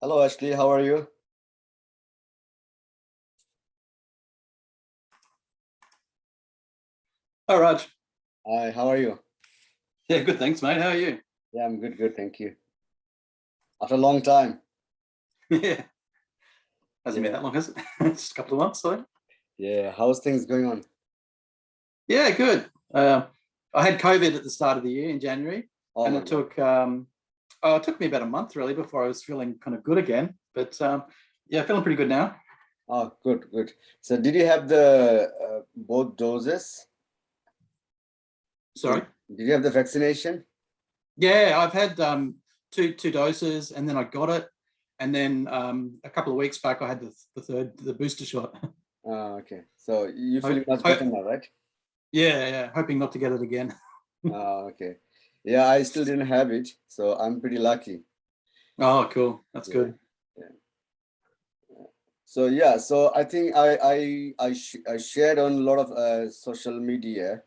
Hello, Ashley. How are you? Hi, Raj. Hi, how are you? Yeah, good. Thanks, mate. How are you? Yeah, I'm good, good. Thank you. After a long time. Yeah. Hasn't been Yeah. that long, has it? Just a couple of months, I think. Yeah. How's things going on? Yeah, good. I had COVID at the start of the year in January, Oh and my God. it took me about a month really before I was feeling kind of good again. But yeah, feeling pretty good now. Oh, good, good. So did you have the both doses? Sorry. Did you have the vaccination? Yeah, I've had two doses, and then I got it, and then a couple of weeks back I had the booster shot. Okay. So you Hope, feeling much hope, better now, right? yeah, hoping not to get it again. Okay. Yeah, I still didn't have it, so I'm pretty lucky. Oh, cool. That's Yeah. good. Yeah. So yeah, so I think I shared on a lot of social media,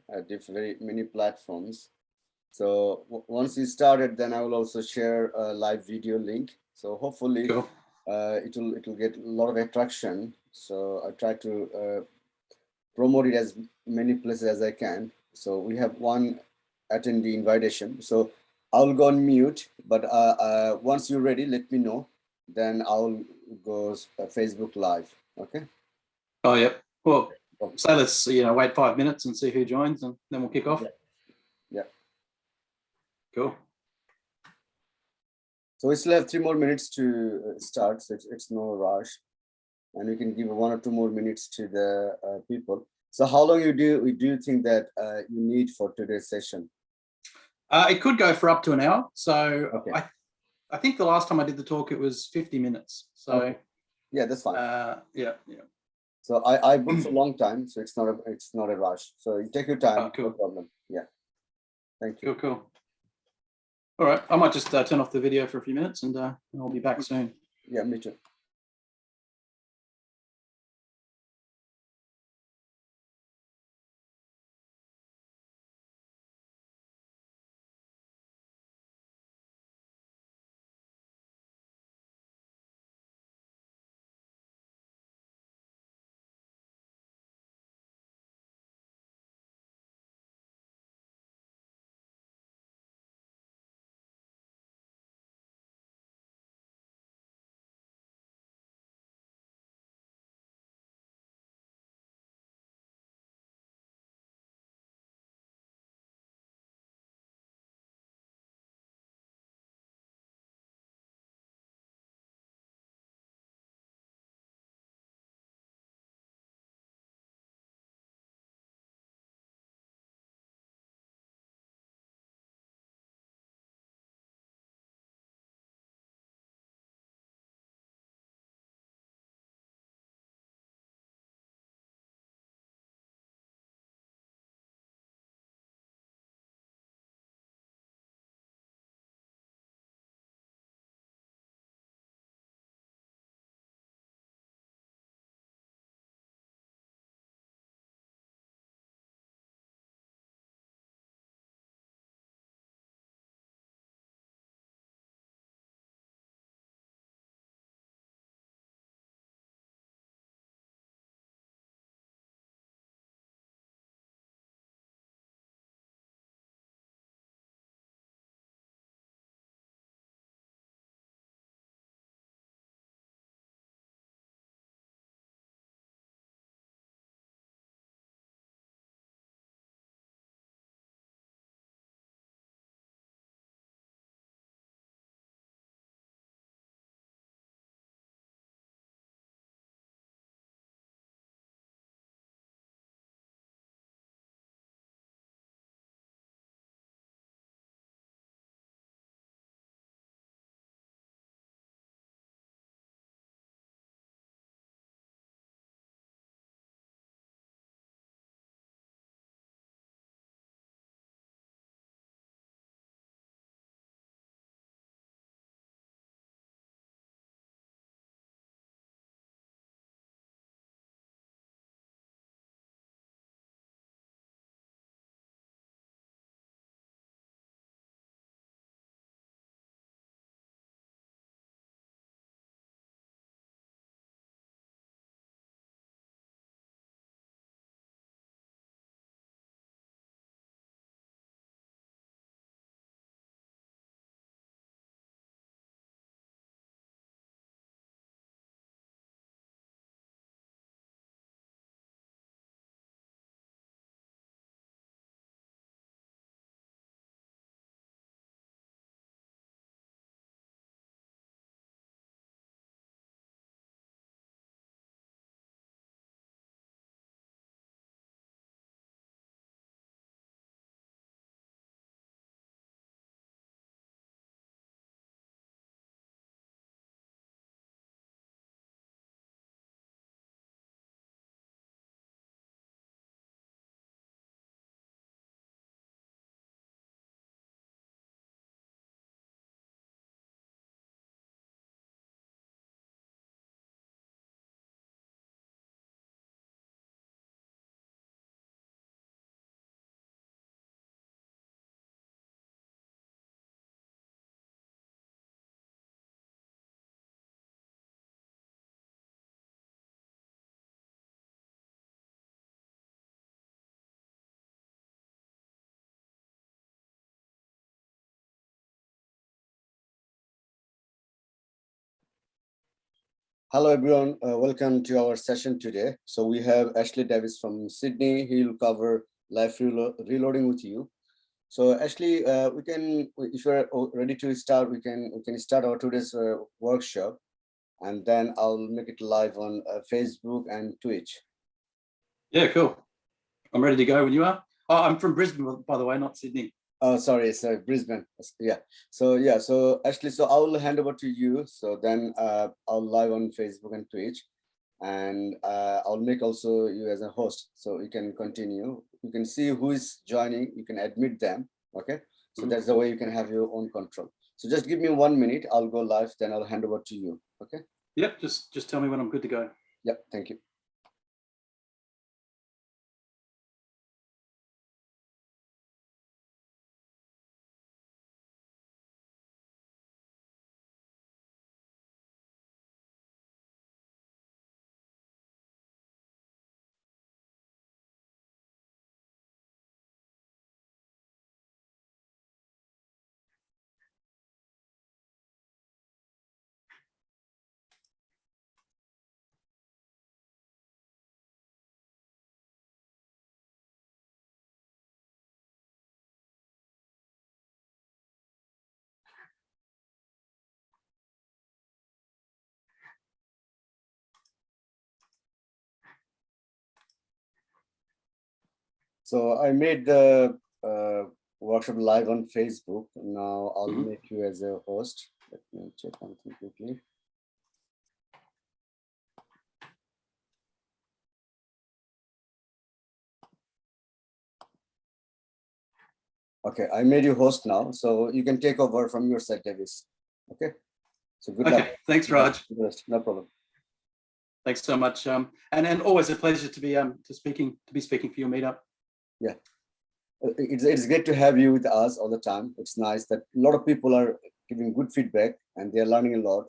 very many platforms. So once you started, then I will also share a live video link. So hopefully Cool. it will get a lot of attraction. So I try to promote it as many places as I can. So we have one attendee invitation. So I'll go on mute, but once you're ready, let me know. Then I'll go Facebook Live. Okay. Oh, yep. Well, Oh, so let's wait 5 minutes and see who joins, and then we'll kick off. yeah. Yeah. Cool. So we still have 3 more minutes to start. So it's no rush, and we can give 1 or 2 more minutes to the people. So how long do you think that you need for today's session? It could go for up to an hour. So Okay. I think the last time I did the talk, it was 50 minutes. So Okay. Yeah, that's fine. yeah. So I booked for a long time, so it's not a rush. So you take your time, Oh, cool. no problem. Yeah. Thank you. Cool. All right. I might just turn off the video for a few minutes, and I'll be back soon. Yeah, me too. Hello, everyone. Welcome to our session today. So we have Ashley Davis from Sydney. He'll cover live reloading with you. So Ashley, we can, if you're ready to start, we can start our today's workshop, and then I'll make it live on Facebook and Twitch. Yeah, cool. I'm ready to go when you are. Oh, I'm from Brisbane, by the way, not Sydney. Oh, sorry, Brisbane. Yeah. So Ashley, so I will hand over to you. So then I'll live on Facebook and Twitch, and I'll make also you as a host, so you can continue. You can see who is joining. You can admit them. Okay. So that's the way you can have your own control. So just give me 1 minute. I'll go live. Then I'll hand over to you. Okay. Yep. Just tell me when I'm good to go. Yep. Thank you. So I made the workshop live on Facebook. Now I'll make you as a host. Let me check something quickly. Okay, I made you host now, so you can take over from your side, Davis. Okay. So good luck. Thanks, Raj. No problem. Thanks so much. And always a pleasure to be speaking for your meetup. Yeah. It's great to have you with us all the time. It's nice that a lot of people are giving good feedback and they're learning a lot.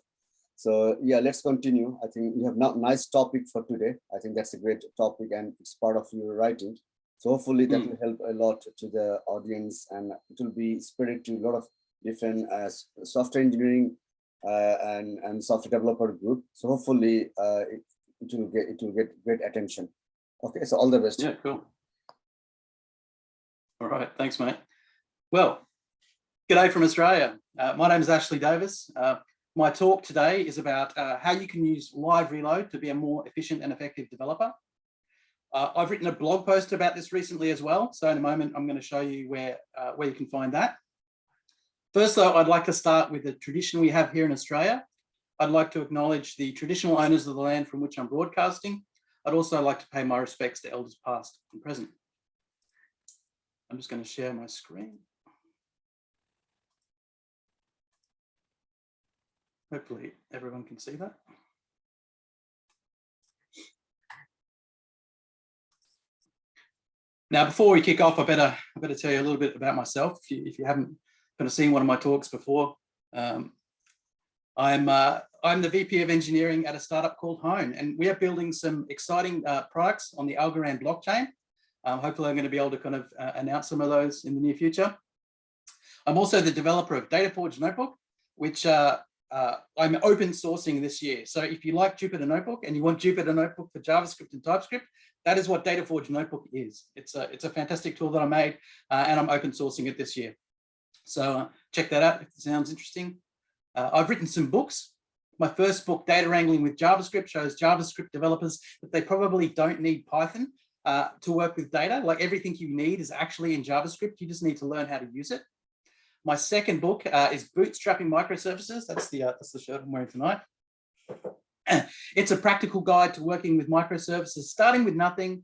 So yeah, let's continue. I think you have nice topic for today. I think that's a great topic and it's part of your writing. So hopefully that will help a lot to the audience, and it will be spread to a lot of different software engineering and software developer group. So hopefully it will get great attention. Okay, so all the best. Yeah, cool. All right, thanks, mate. Well, g'day from Australia. My name is Ashley Davis. My talk today is about how you can use live reload to be a more efficient and effective developer. I've written a blog post about this recently as well. So in a moment, I'm going to show you where you can find that. First, though, I'd like to start with the tradition we have here in Australia. I'd like to acknowledge the traditional owners of the land from which I'm broadcasting. I'd also like to pay my respects to elders past and present. I'm just going to share my screen. Hopefully everyone can see that. Now, before we kick off, I better tell you a little bit about myself. If you haven't kind of seen one of my talks before, I'm the VP of engineering at a startup called Hone, and we are building some exciting products on the Algorand blockchain. Hopefully, I'm going to be able to kind of announce some of those in the near future. I'm also the developer of DataForge Notebook, which I'm open sourcing this year. So if you like Jupyter Notebook and you want Jupyter Notebook for JavaScript and Typescript, that is what DataForge Notebook is. It's a fantastic tool that I made, and I'm open sourcing it this year. So check that out if it sounds interesting. I've written some books. My first book, Data Wrangling with JavaScript, shows JavaScript developers that they probably don't need Python to work with data. Like, everything you need is actually in JavaScript. You just need to learn how to use it. My second book is Bootstrapping Microservices. That's the shirt I'm wearing tonight. It's a practical guide to working with microservices, starting with nothing,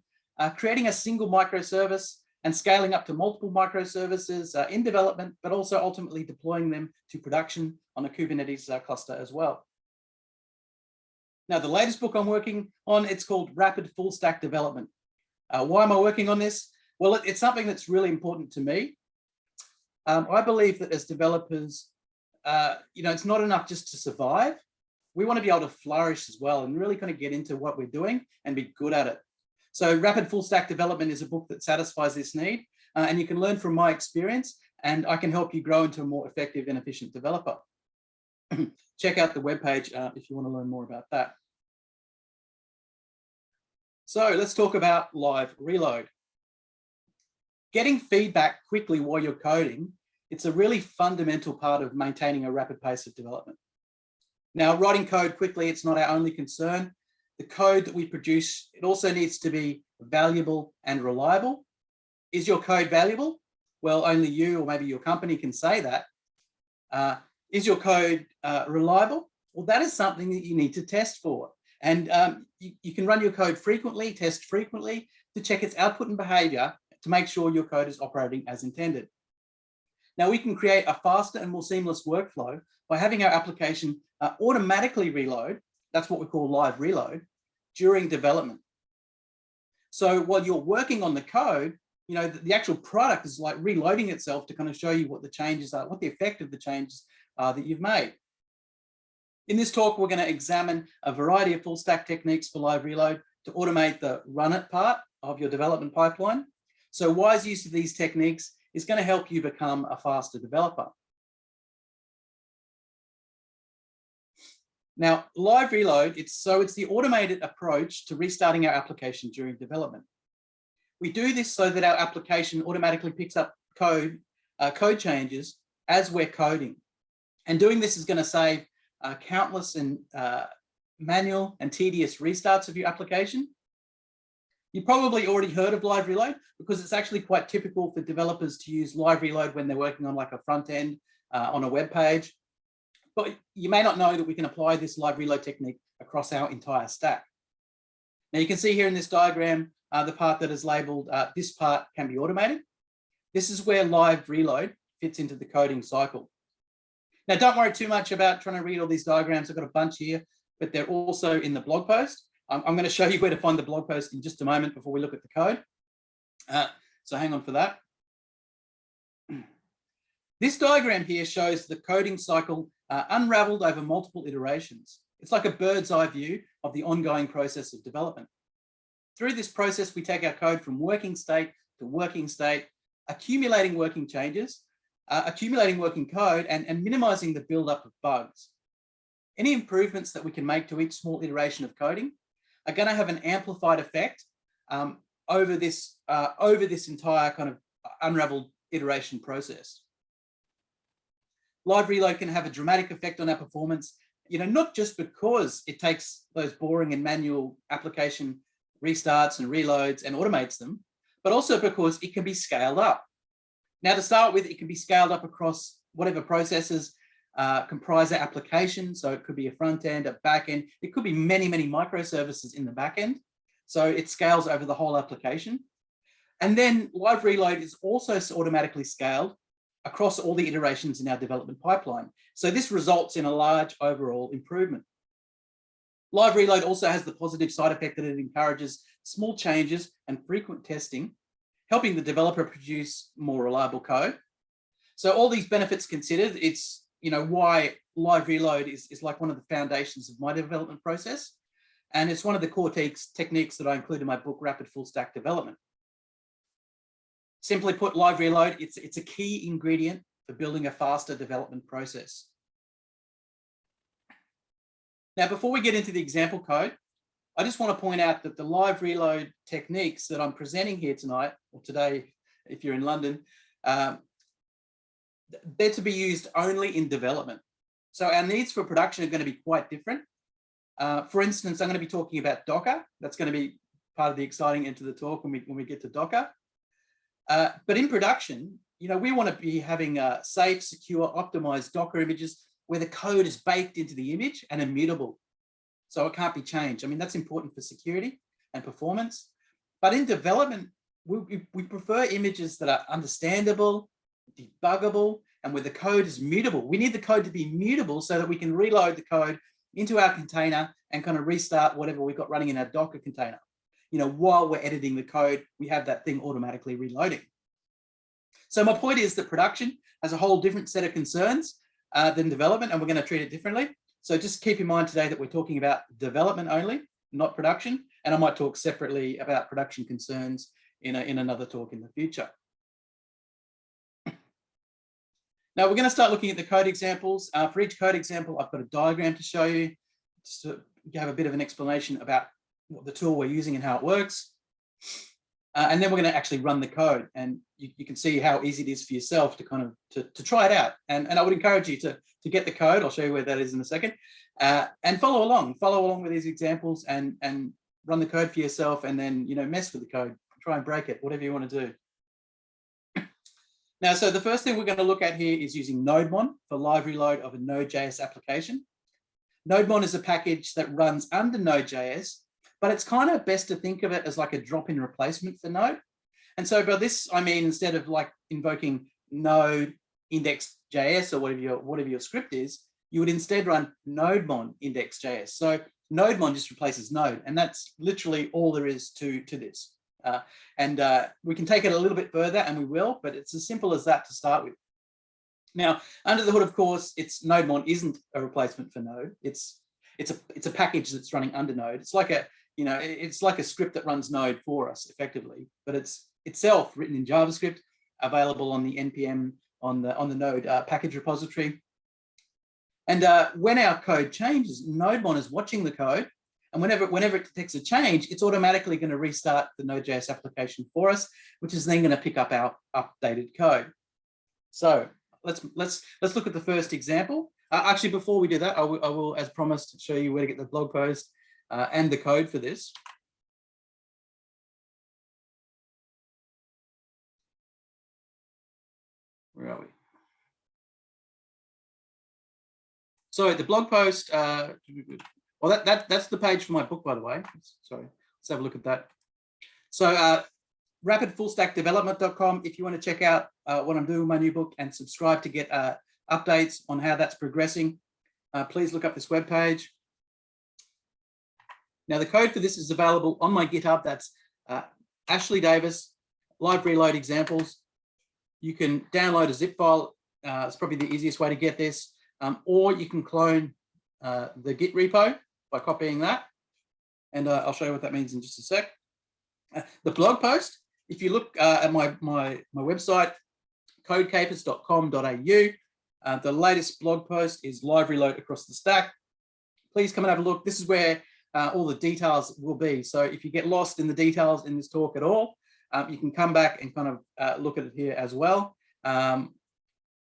creating a single microservice and scaling up to multiple microservices in development, but also ultimately deploying them to production on a Kubernetes cluster as well. Now, the latest book I'm working on, it's called Rapid Full Stack Development. Why am I working on this? Well, it's something that's really important to me. I believe that as developers, it's not enough just to survive. We want to be able to flourish as well and really kind of get into what we're doing and be good at it. So Rapid Full Stack Development is a book that satisfies this need, and you can learn from my experience, and I can help you grow into a more effective and efficient developer. Check out the webpage if you want to learn more about that. So let's talk about live reload. Getting feedback quickly while you're coding, it's a really fundamental part of maintaining a rapid pace of development. Now, writing code quickly, it's not our only concern. The code that we produce, it also needs to be valuable and reliable. Is your code valuable? Well, only you or maybe your company can say that. Is your code reliable? Well, that is something that you need to test for. And you can run your code frequently, test frequently to check its output and behavior to make sure your code is operating as intended. Now, we can create a faster and more seamless workflow by having our application automatically reload. That's what we call live reload during development. So while you're working on the code, you know, the actual product is like reloading itself to kind of show you what the changes are, what the effect of the changes are that you've made. In this talk, we're going to examine a variety of full stack techniques for live reload to automate the run it part of your development pipeline. So wise use of these techniques is going to help you become a faster developer. Now, live reload, it's the automated approach to restarting our application during development. We do this so that our application automatically picks up code changes as we're coding. And doing this is going to save countless and manual and tedious restarts of your application. You probably already heard of live reload because it's actually quite typical for developers to use live reload when they're working on like a front end on a web page. But you may not know that we can apply this live reload technique across our entire stack. Now you can see here in this diagram, the part that is labeled, this part can be automated. This is where live reload fits into the coding cycle. Now, don't worry too much about trying to read all these diagrams. I've got a bunch here, but they're also in the blog post. I'm going to show you where to find the blog post in just a moment before we look at the code. So hang on for that. This diagram here shows the coding cycle unraveled over multiple iterations. It's like a bird's eye view of the ongoing process of development. Through this process, we take our code from working state to working state, accumulating working changes, accumulating working code, and minimizing the buildup of bugs. Any improvements that we can make to each small iteration of coding are going to have an amplified effect over this entire kind of unraveled iteration process. Live reload can have a dramatic effect on our performance, you know, not just because it takes those boring and manual application restarts and reloads and automates them, but also because it can be scaled up. Now, to start with, it can be scaled up across whatever processes comprise our application. So it could be a front end, a back end. It could be many, many microservices in the back end. So it scales over the whole application. And then live reload is also automatically scaled across all the iterations in our development pipeline. So this results in a large overall improvement. Live reload also has the positive side effect that it encourages small changes and frequent testing, helping the developer produce more reliable code. So all these benefits considered, it's, you know, why live reload is like one of the foundations of my development process. And it's one of the core techniques that I include in my book, Rapid Full Stack Development. Simply put, live reload, it's a key ingredient for building a faster development process. Now, before we get into the example code, I just want to point out that the live reload techniques that I'm presenting here tonight, or today, if you're in London, they're to be used only in development. So our needs for production are going to be quite different. For instance, I'm going to be talking about Docker. That's going to be part of the exciting end of the talk when we get to Docker. But in production, you know, we want to be having safe, secure, optimized Docker images where the code is baked into the image and immutable. So it can't be changed. I mean, that's important for security and performance. But in development, we prefer images that are understandable, debuggable, and where the code is mutable. We need the code to be mutable so that we can reload the code into our container and kind of restart whatever we've got running in our Docker container. You know, while we're editing the code, we have that thing automatically reloading. So my point is that production has a whole different set of concerns than development, and we're going to treat it differently. So just keep in mind today that we're talking about development only, not production. And I might talk separately about production concerns in another talk in the future. Now we're going to start looking at the code examples. For each code example, I've got a diagram to show you, just to have a bit of an explanation about the tool we're using and how it works. And then we're going to actually run the code, and you can see how easy it is for yourself to kind of to try it out. And I would encourage you to get the code. I'll show you where that is in a second, and follow along with these examples and run the code for yourself, and then mess with the code, try and break it, whatever you want to do. Now, so the first thing we're going to look at here is using Nodemon for live reload of a Node.js application. Nodemon is a package that runs under Node.js, but it's kind of best to think of it as like a drop-in replacement for Node. And so by this, I mean, instead of like invoking Node index.js or whatever your script is, you would instead run Nodemon index.js. So Nodemon just replaces Node, and that's literally all there is to this. And we can take it a little bit further, and we will, but it's as simple as that to start with. Now, under the hood, of course, Nodemon isn't a replacement for Node. It's a package that's running under Node. It's like a script that runs Node for us effectively, but it's itself written in JavaScript, available on the npm on the Node package repository. And when our code changes, Nodemon is watching the code, and whenever it detects a change, it's automatically going to restart the Node.js application for us, which is then going to pick up our updated code. So let's look at the first example. Actually, before we do that, I will, as promised, show you where to get the blog post and the code for this. Where are we? So the blog post, well, that's the page for my book, by the way. Sorry, let's have a look at that. So rapidfullstackdevelopment.com, if you want to check out what I'm doing with my new book and subscribe to get updates on how that's progressing, please look up this webpage. Now, the code for this is available on my GitHub. That's Ashley Davis, live reload examples. You can download a zip file. It's probably the easiest way to get this. Or you can clone the Git repo by copying that. And I'll show you what that means in just a sec. The blog post, if you look at my website, codecapers.com.au, the latest blog post is live reload across the stack. Please come and have a look. This is where all the details will be. So if you get lost in the details in this talk at all, you can come back and kind of look at it here as well.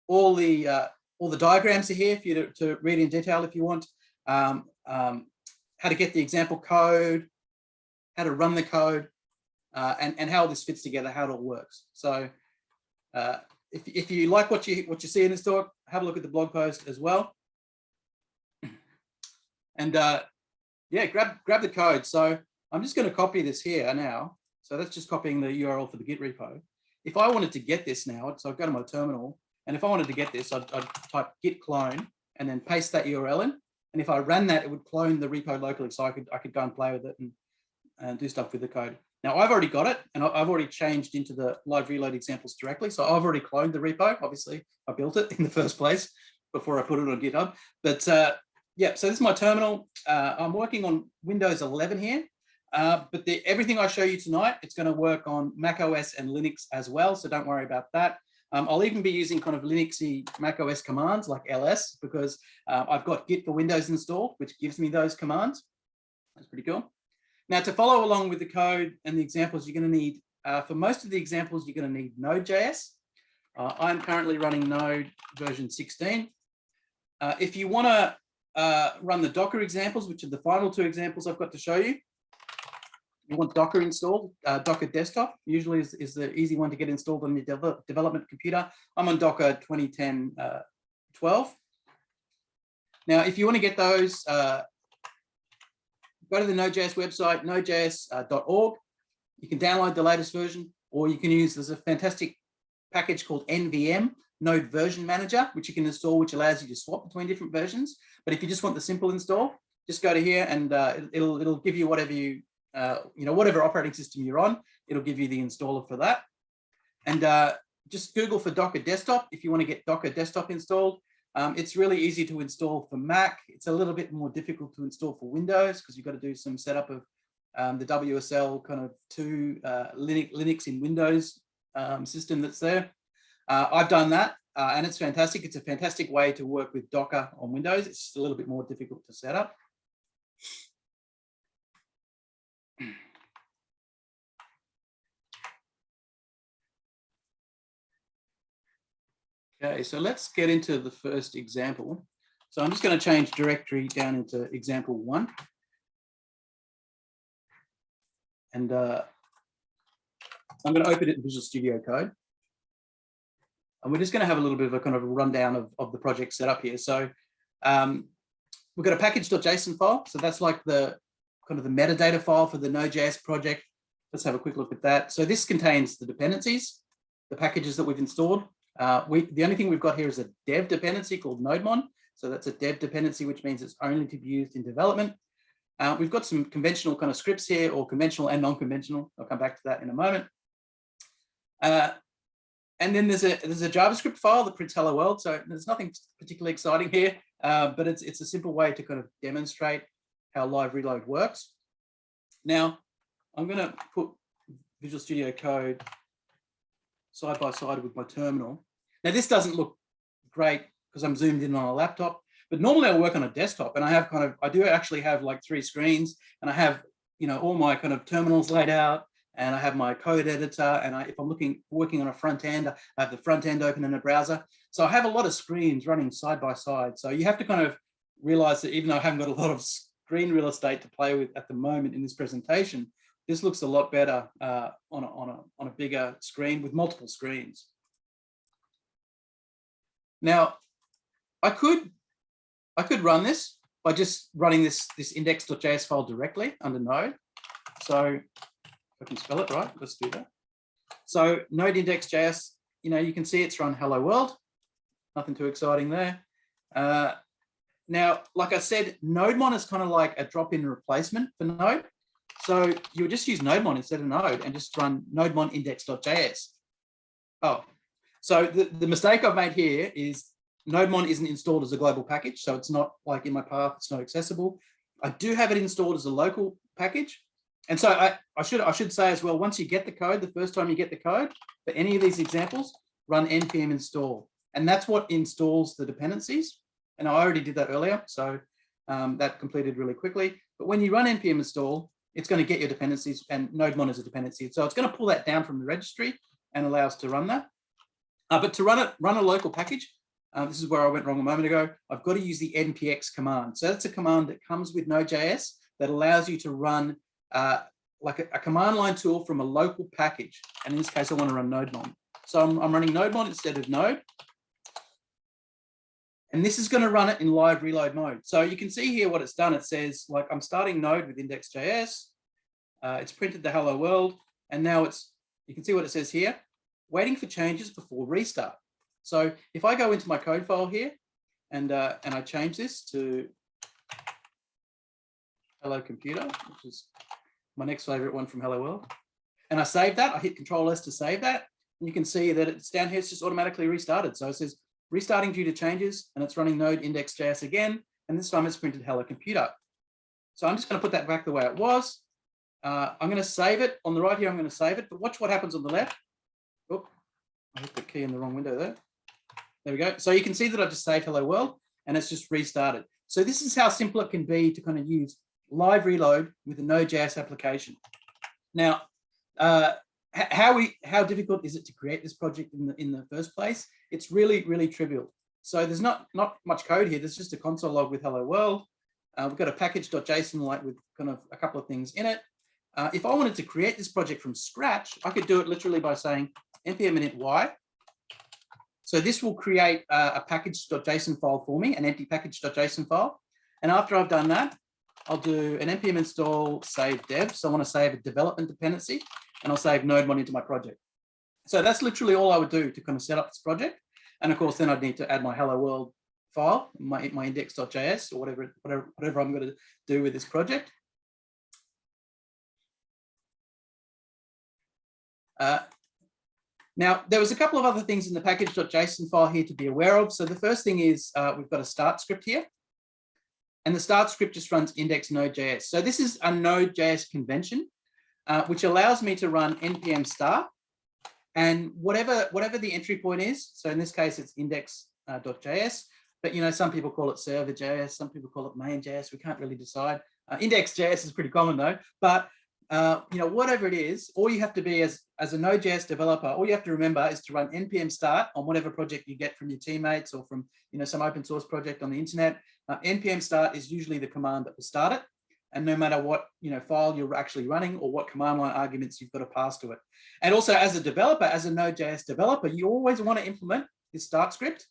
All the diagrams are here for you to read in detail if you want. How to get the example code, how to run the code, and how this fits together, how it all works. So if you like what you see in this talk, have a look at the blog post as well. And yeah, grab the code. So I'm just going to copy this here now. So that's just copying the URL for the Git repo. If I wanted to get this now, so I've got to my terminal, and if I wanted to get this, I'd type git clone and then paste that URL in. And if I ran that, it would clone the repo locally, so I could go and play with it and do stuff with the code. Now, I've already got it, and I've already changed into the live reload examples directly. So I've already cloned the repo. Obviously, I built it in the first place before I put it on GitHub. But yeah, so this is my terminal. I'm working on Windows 11 here. But everything I show you tonight, it's going to work on Mac OS and Linux as well. So don't worry about that. I'll even be using kind of Linuxy Mac OS commands like ls, because I've got Git for Windows installed, which gives me those commands. That's pretty cool. Now, to follow along with the code and the examples, you're going to need, for most of the examples, you're going to need Node.js. I'm currently running Node version 16. If you want to run the Docker examples, which are the final two examples I've got to show you, you want Docker installed. Docker Desktop usually is the easy one to get installed on your development computer. I'm on Docker 2010 12. Now, if you want to get those, go to the Node.js website, nodejs.org. You can download the latest version, or you can use, there's a fantastic package called NVM, Node Version Manager, which you can install, which allows you to swap between different versions. But if you just want the simple install, just go to here and it'll give you whatever you, whatever operating system you're on, it'll give you the installer for that. And just Google for Docker Desktop if you want to get Docker Desktop installed. It's really easy to install for Mac. It's a little bit more difficult to install for Windows because you've got to do some setup of the WSL kind of 2 Linux in Windows system that's there. I've done that and it's fantastic. It's a fantastic way to work with Docker on Windows. It's just a little bit more difficult to set up. Okay, so let's get into the first example. So I'm just going to change directory down into example 1. And I'm going to open it in Visual Studio Code. And we're just going to have a little bit of a kind of a rundown of the project setup here. So we've got a package.json file. So that's like the kind of the metadata file for the Node.js project. Let's have a quick look at that. So this contains the dependencies, the packages that we've installed. The only thing we've got here is a dev dependency called Nodemon. So that's a dev dependency, which means it's only to be used in development. We've got some conventional kind of scripts here, or conventional and non-conventional. I'll come back to that in a moment. And then there's a JavaScript file that prints hello world. So there's nothing particularly exciting here, but it's a simple way to kind of demonstrate how live reload works. Now, I'm going to put Visual Studio Code side by side with my terminal. Now, this doesn't look great because I'm zoomed in on a laptop, but normally I work on a desktop, and I do actually have like 3 screens, and I have, all my kind of terminals laid out, and I have my code editor, and if I'm working on a front end, I have the front end open in a browser. So I have a lot of screens running side by side. So you have to kind of realize that even though I haven't got a lot of screen real estate to play with at the moment in this presentation, this looks a lot better on a bigger screen with multiple screens. Now, I could run this by just running this index.js file directly under Node. So if I can spell it right, let's do that. So Node index.js, you can see it's run hello world. Nothing too exciting there. Now, like I said, Nodemon is kind of like a drop-in replacement for Node. So you would just use Nodemon instead of Node and just run Nodemon index.js. Oh, so the mistake I've made here is Nodemon isn't installed as a global package. So it's not like in my path, it's not accessible. I do have it installed as a local package. And so I should say as well, once you get the code, the first time you get the code, for any of these examples, run npm install. And that's what installs the dependencies. And I already did that earlier, so that completed really quickly. But when you run npm install, it's going to get your dependencies, and Nodemon is a dependency. So it's going to pull that down from the registry and allow us to run that. But to run a local package, this is where I went wrong a moment ago. I've got to use the npx command. So that's a command that comes with Node.js that allows you to run like a command line tool from a local package. And in this case, I want to run Nodemon. So I'm running Nodemon instead of Node. And this is going to run it in live reload mode. So you can see here what it's done. It says, like, I'm starting Node with index.js. It's printed the hello world. And now you can see what it says here, waiting for changes before restart. So if I go into my code file here and I change this to hello computer, which is my next favorite one from hello world, and I save that, I hit Control S to save that. And you can see that it's down here, it's just automatically restarted. So it says restarting due to changes, and it's running Node index.js again. And this time it's printed hello computer. So I'm just going to put that back the way it was. I'm going to save it on the right here. I'm going to save it, but watch what happens on the left. Oh, I hit the key in the wrong window there. There we go. So you can see that I just saved hello world and it's just restarted. So this is how simple it can be to kind of use live reload with a Node.js application. Now, how difficult is it to create this project in the first place? It's really, really trivial. So there's not much code here. There's just a console log with hello world. We've got a package.json like with kind of a couple of things in it. If I wanted to create this project from scratch, I could do it literally by saying npm init y. So this will create a package.json file for me, an empty package.json file. And after I've done that, I'll do an npm install save dev. So I want to save a development dependency, and I'll save Nodemon into my project. So that's literally all I would do to kind of set up this project. And of course, then I'd need to add my hello world file, my index.js, or whatever I'm going to do with this project. Now, there was a couple of other things in the package.json file here to be aware of. So the first thing is we've got a start script here. And the start script just runs index node.js. So this is a node.js convention, which allows me to run npm start. And whatever the entry point is, so in this case, it's index.js, but some people call it server.js, some people call it main.js. We can't really decide. Index.js is pretty common though, but whatever it is, all you have to be as a Node.js developer, all you have to remember is to run npm start on whatever project you get from your teammates or from some open source project on the internet. Npm start is usually the command that will start it. And no matter what file you're actually running or what command line arguments you've got to pass to it. And also as a developer, as a Node.js developer, you always want to implement this start script,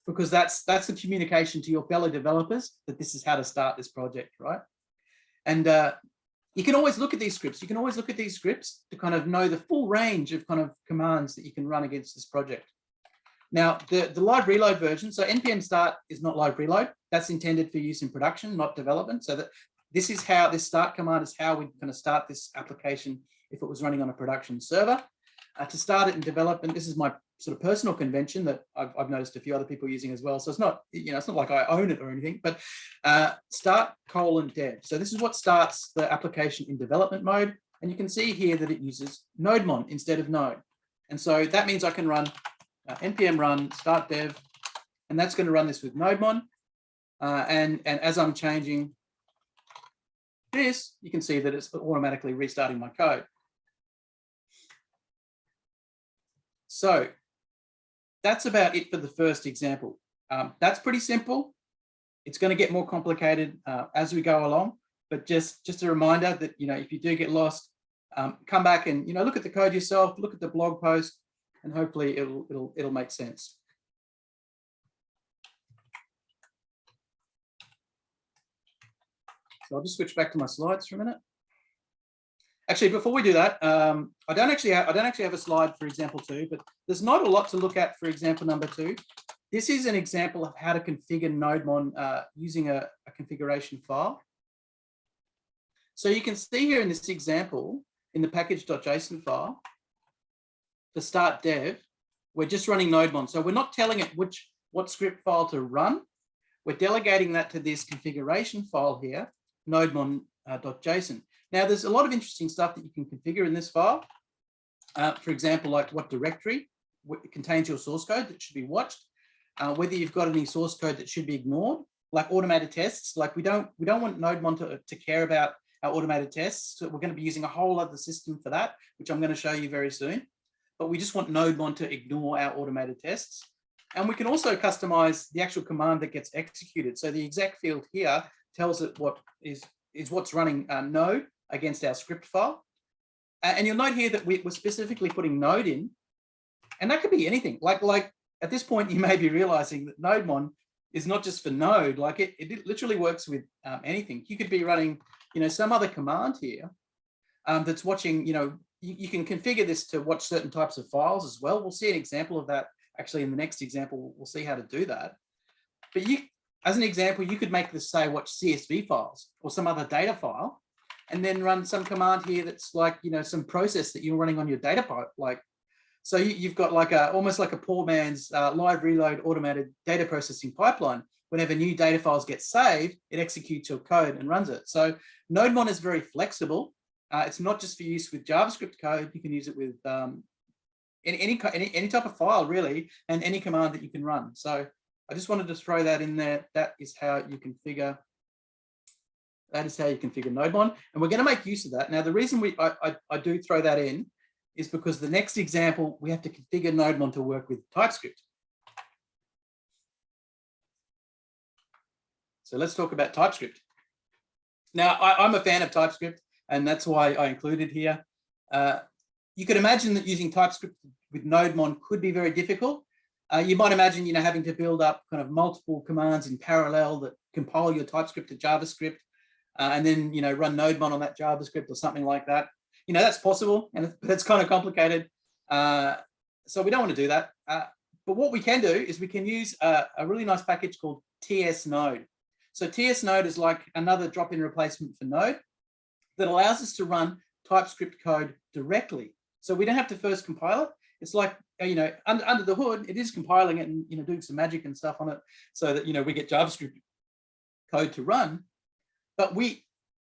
because that's the communication to your fellow developers that this is how to start this project, right? And you can always look at these scripts. You can always look at these scripts to kind of know the full range of kind of commands that you can run against this project. Now, the live reload version, so npm start is not live reload. That's intended for use in production, not development. So that this start command is how we kind of start this application if it was running on a production server. To start it in development, this is my sort of personal convention that I've noticed a few other people using as well. So it's not, it's not like I own it or anything, but start : dev. So this is what starts the application in development mode. And you can see here that it uses Nodemon instead of Node. And so that means I can run npm run start dev, and that's going to run this with Nodemon. And as I'm changing this, you can see that it's automatically restarting my code. So that's about it for the first example. That's pretty simple. It's going to get more complicated as we go along, but just a reminder that if you do get lost, come back and look at the code yourself, look at the blog post, and hopefully it'll make sense. So I'll just switch back to my slides for a minute. Actually, before we do that, I don't actually have a slide for example 2, but there's not a lot to look at for example number 2. This is an example of how to configure Nodemon using a configuration file. So you can see here in this example, in the package.json file, the start dev, we're just running Nodemon. So we're not telling it what script file to run. We're delegating that to this configuration file here, Nodemon.json. Now, there's a lot of interesting stuff that you can configure in this file. For example, like what directory contains your source code that should be watched, whether you've got any source code that should be ignored, like automated tests. Like we don't want Nodemon to care about our automated tests. So we're going to be using a whole other system for that, which I'm going to show you very soon. But we just want Nodemon to ignore our automated tests. And we can also customize the actual command that gets executed. So the exec field here tells it what is what's running node against our script file. And you'll note here that we're specifically putting node in, and that could be anything. Like at this point, you may be realizing that Nodemon is not just for node, like it literally works with anything. You could be running, some other command here that's watching, you can configure this to watch certain types of files as well. We'll see an example of that actually in the next example. We'll see how to do that. But as an example, you could make this say watch CSV files or some other data file, and then run some command here that's like, some process that you're running on your data pipe. So you've got like almost like a poor man's live reload automated data processing pipeline. Whenever new data files get saved, it executes your code and runs it. So Nodemon is very flexible. It's not just for use with JavaScript code. You can use it with any type of file really, and any command that you can run. So I just wanted to throw that in there. That is how you configure. That is how you configure Nodemon, and we're going to make use of that. Now, the reason I do throw that in is because the next example we have to configure Nodemon to work with Typescript. So let's talk about Typescript. Now, I'm a fan of Typescript, and that's why I included here. You could imagine that using Typescript with Nodemon could be very difficult. You might imagine, having to build up kind of multiple commands in parallel that compile your Typescript to JavaScript, and then, run Nodemon on that JavaScript or something like that. That's possible, and it's kind of complicated. So we don't want to do that. But what we can do is we can use a really nice package called TS Node. So TS Node is like another drop-in replacement for Node that allows us to run Typescript code directly. So we don't have to first compile it. It's like, under the hood, it is compiling it and, doing some magic and stuff on it so that, we get JavaScript code to run. But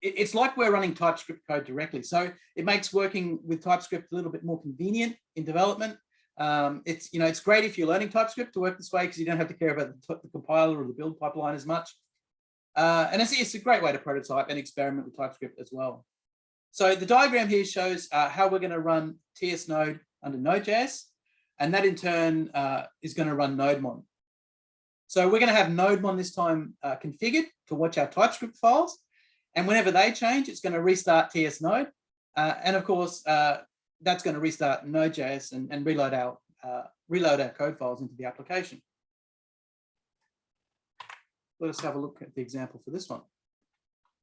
it's like we're running TypeScript code directly. So it makes working with TypeScript a little bit more convenient in development. It's great if you're learning TypeScript to work this way because you don't have to care about the compiler or the build pipeline as much. And it's a great way to prototype and experiment with TypeScript as well. So the diagram here shows how we're going to run TS Node under Node.js, and that in turn is going to run Nodemon. So we're going to have Nodemon this time configured to watch our TypeScript files, and whenever they change, it's going to restart TS Node, and of course that's going to restart Node.js and reload our code files into the application. Let us have a look at the example for this one.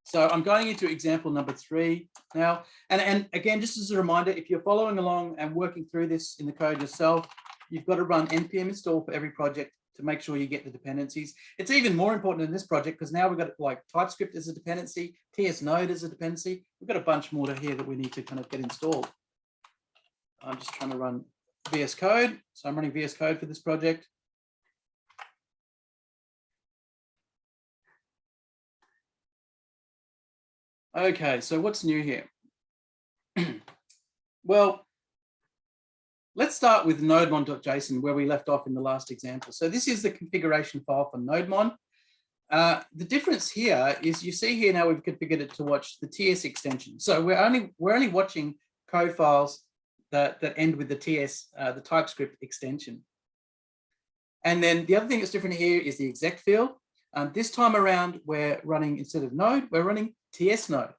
So I'm going into example number 3 now. And again, just as a reminder, if you're following along and working through this in the code yourself, you've got to run npm install for every project to make sure you get the dependencies. It's even more important in this project because now we've got like TypeScript as a dependency, TS Node as a dependency. We've got a bunch more to here that we need to kind of get installed. I'm just trying to run VS Code. So I'm running VS Code for this project. Okay, so what's new here? Well, let's start with Nodemon.json where we left off in the last example. So this is the configuration file for Nodemon. The difference here is you see here now we've configured it to watch the TS extension. So we're only watching code files that end with the TS, the TypeScript extension. And then the other thing that's different here is the exec field. This time around, we're running, instead of Node, we're running TS Node,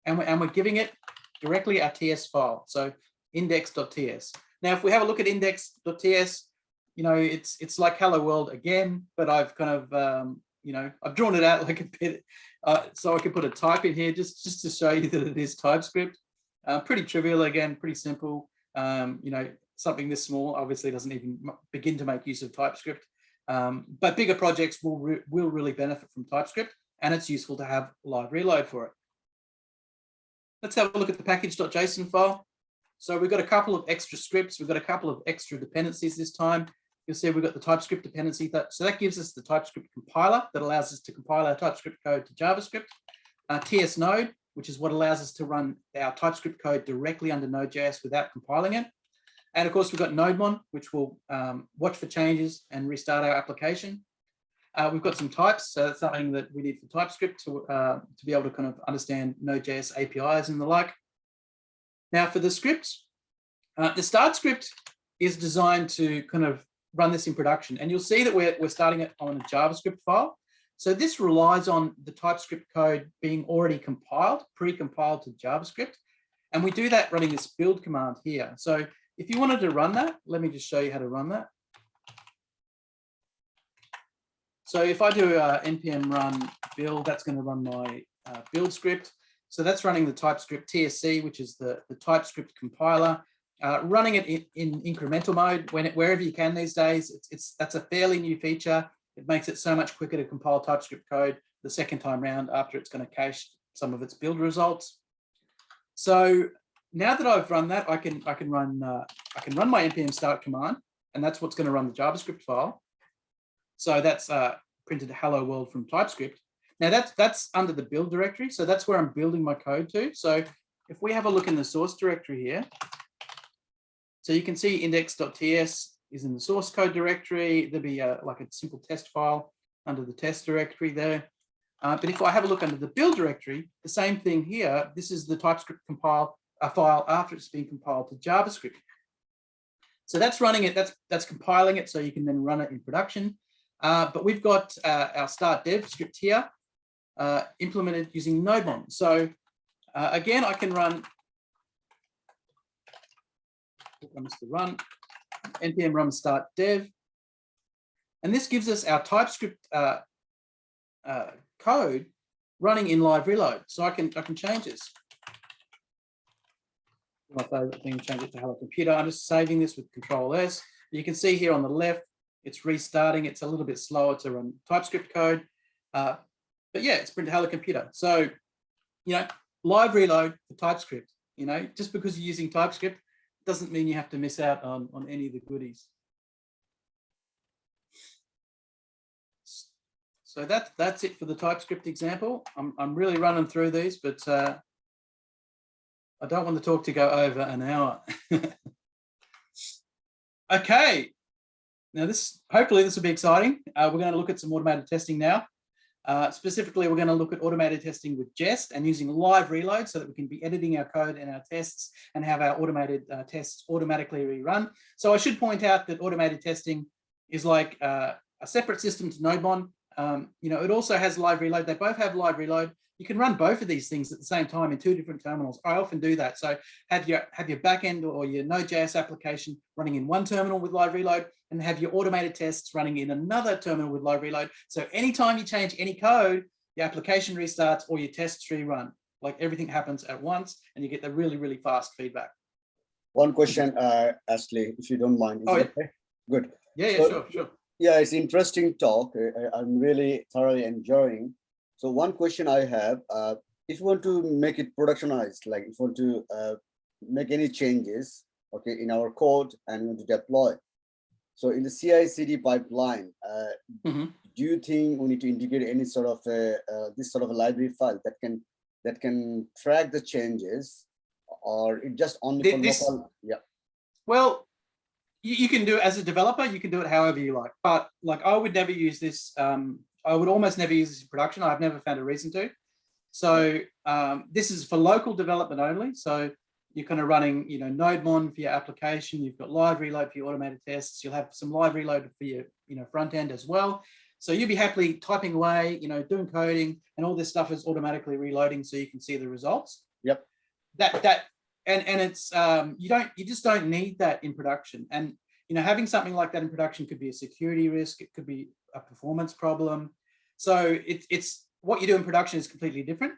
and we're giving it directly our TS file, so index.ts. Now, if we have a look at index.ts, you know, it's like hello world again, but I've kind of, you know, I've drawn it out like a bit, so I can put a type in here just to show you that it is TypeScript. Pretty trivial again, pretty simple. You know, something this small obviously doesn't even begin to make use of TypeScript. But bigger projects will really benefit from TypeScript, and it's useful to have live reload for it. Let's have a look at the package.json file. So we've got a couple of extra scripts. We've got a couple of extra dependencies this time. You'll see we've got the TypeScript dependency. So that gives us the TypeScript compiler that allows us to compile our TypeScript code to JavaScript. TS Node, which is what allows us to run our TypeScript code directly under Node.js without compiling it. And of course, we've got Nodemon, which will watch for changes and restart our application. We've got some types, so that's something that we need for TypeScript to be able to kind of understand Node.js APIs and the like. Now for the scripts, the start script is designed to kind of run this in production. And you'll see that we're starting it on a JavaScript file. So this relies on the TypeScript code being already compiled, pre-compiled to JavaScript. And we do that running this build command here. So if you wanted to run that, let me just show you how to run that. So if I do npm run build, that's going to run my build script. So that's running the TypeScript TSC, which is the TypeScript compiler, running it in incremental mode wherever you can these days. That's a fairly new feature. It makes it so much quicker to compile TypeScript code the second time round after it's going to cache some of its build results. So now that I've run that, I can run my npm start command, and that's what's going to run the JavaScript file. So that's printed hello world from TypeScript. Now that's under the build directory, so that's where I'm building my code to. So if we have a look in the source directory here, so you can see index.ts is in the source code directory. There'll be like a simple test file under the test directory there. But if I have a look under the build directory, the same thing here. This is the TypeScript compile file after it's been compiled to JavaScript. So that's running it. That's compiling it, so you can then run it in production. But we've got our start dev script here implemented using Nodemon. So again, I can run. I must run npm run start dev, and this gives us our TypeScript code running in live reload. So I can change this. My favorite thing, change it to hello computer. I'm just saving this with Control S. You can see here on the left, it's restarting. It's a little bit slower to run TypeScript code, but yeah, it's printed hello computer. So, you know, live reload for TypeScript. You know, just because you're using TypeScript doesn't mean you have to miss out on any of the goodies. So that's it for the TypeScript example. I'm really running through these, but I don't want the talk to go over an hour. Okay. Now hopefully this will be exciting. We're going to look at some automated testing now. Specifically, we're going to look at automated testing with Jest and using live reload so that we can be editing our code and our tests and have our automated tests automatically rerun. So I should point out that automated testing is like a separate system to Nodemon. It also has live reload. They both have live reload. You can run both of these things at the same time in 2 different terminals. I often do that. So have your backend or your Node.js application running in one terminal with live reload, and have your automated tests running in another terminal with live reload. So anytime you change any code, your application restarts or your tests rerun. Like everything happens at once, and you get the really, really fast feedback. One question, Ashley, if you don't mind. Is it okay? Good. Yeah, So, sure. Yeah, it's interesting talk. I'm really thoroughly enjoying. So one question I have, if you want to make it productionized, like if you want to make any changes, okay, in our code and we want to deploy. So in the CI/CD pipeline, do you think we need to integrate any sort of this sort of a library file that can track the changes, or it just only for local? Yeah. Well, you can do it as a developer. You can do it however you like, but like I would never use this. I would almost never use this in production. I've never found a reason to. So this is for local development only. So you're kind of running, Nodemon for your application. You've got live reload for your automated tests. You'll have some live reload for your, front end as well. So you'll be happily typing away, doing coding, and all this stuff is automatically reloading so you can see the results. Yep. And it's you just don't need that in production. And having something like that in production could be a security risk. It could be a performance problem. So it's what you do in production is completely different,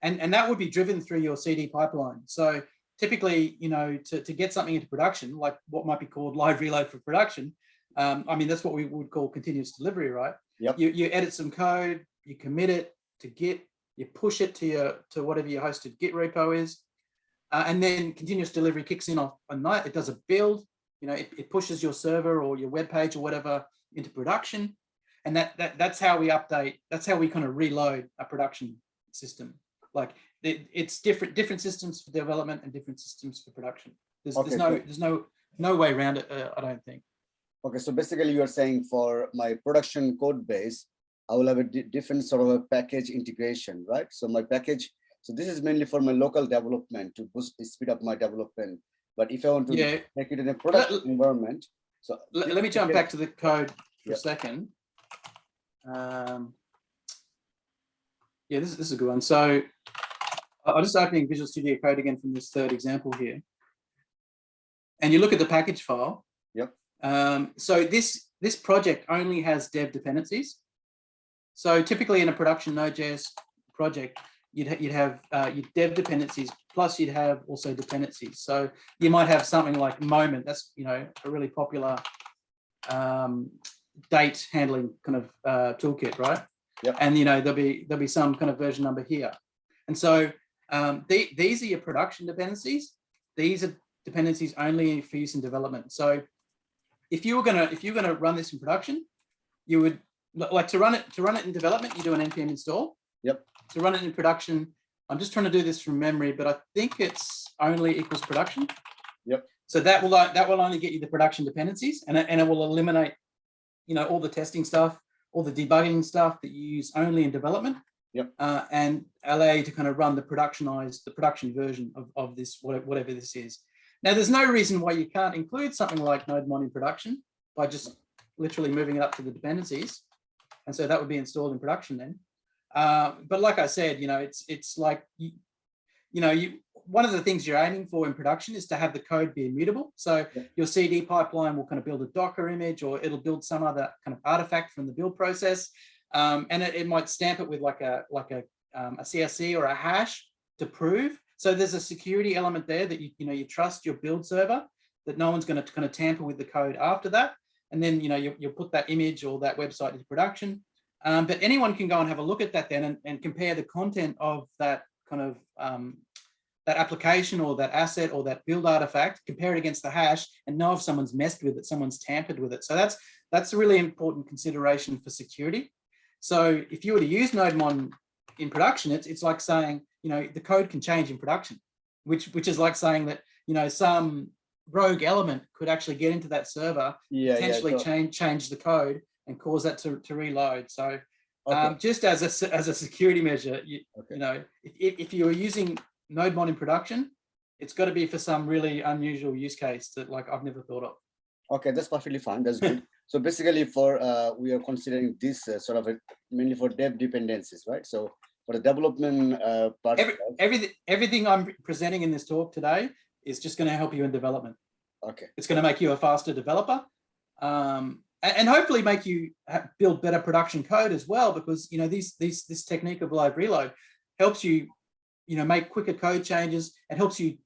and that would be driven through your CD pipeline. So typically, to get something into production, like what might be called live reload for production, that's what we would call continuous delivery, right? Yep. You edit some code, you commit it to Git, you push it to whatever your hosted Git repo is, and then continuous delivery kicks in off a night. It does a build, it pushes your server or your web page or whatever into production. And that's how we update. That's how we kind of reload a production system. Like it's different systems for development and different systems for production. There's no way around it. I don't think. Okay, so basically you are saying for my production code base, I will have a different sort of a package integration, right? So my package. So this is mainly for my local development to speed up my development. But if I want to make it in a production environment, so let me jump back to the code for a second. This is a good one. So I'm just opening Visual Studio Code again from this third example here, and you look at the package file. Yep. So this project only has dev dependencies. So typically in a production Node.js project, you'd have your dev dependencies plus you'd have also dependencies. So you might have something like moment. That's a really popular date handling kind of toolkit, right? Yep. And there'll be some kind of version number here, and so these are your production dependencies. These are dependencies only for use in development. So if you're gonna run this in production, you would like to run it in development. You do an npm install. Yep. To run it in production, I'm just trying to do this from memory, but I think it's only equals production. Yep. So that will only get you the production dependencies, and it will eliminate all the testing stuff, all the debugging stuff that you use only in development. Yep. And allow you to kind of run the production version of this, whatever this is. Now, there's no reason why you can't include something like Nodemon in production by just literally moving it up to the dependencies. And so that would be installed in production then. But like I said, it's like, one of the things you're aiming for in production is to have the code be immutable. So your CD pipeline will kind of build a Docker image, or it'll build some other kind of artifact from the build process. And it might stamp it with like a CSV or a hash to prove. So there's a security element there that you trust your build server, that no one's going to kind of tamper with the code after that. And then you'll put that image or that website into production. But anyone can go and have a look at that then and compare the content of that kind of that application or that asset or that build artifact, compare it against the hash, and know if someone's messed with it, someone's tampered with it. So that's a really important consideration for security. So if you were to use Nodemon in production, it's like saying, the code can change in production, which is like saying that, some rogue element could actually get into that server, potentially change the code and cause that to reload. So Okay. Just as a security measure, you know, if you are using Nodemon in production, it's got to be for some really unusual use case that like I've never thought of. Okay, that's perfectly fine. That's good. So basically, for we are considering this sort of mainly for dev dependencies, right? So for the development part, everything I'm presenting in this talk today is just going to help you in development. Okay. It's going to make you a faster developer, and hopefully make you build better production code as well, because you know this technique of live reload helps you, you know, make quicker code changes. It helps you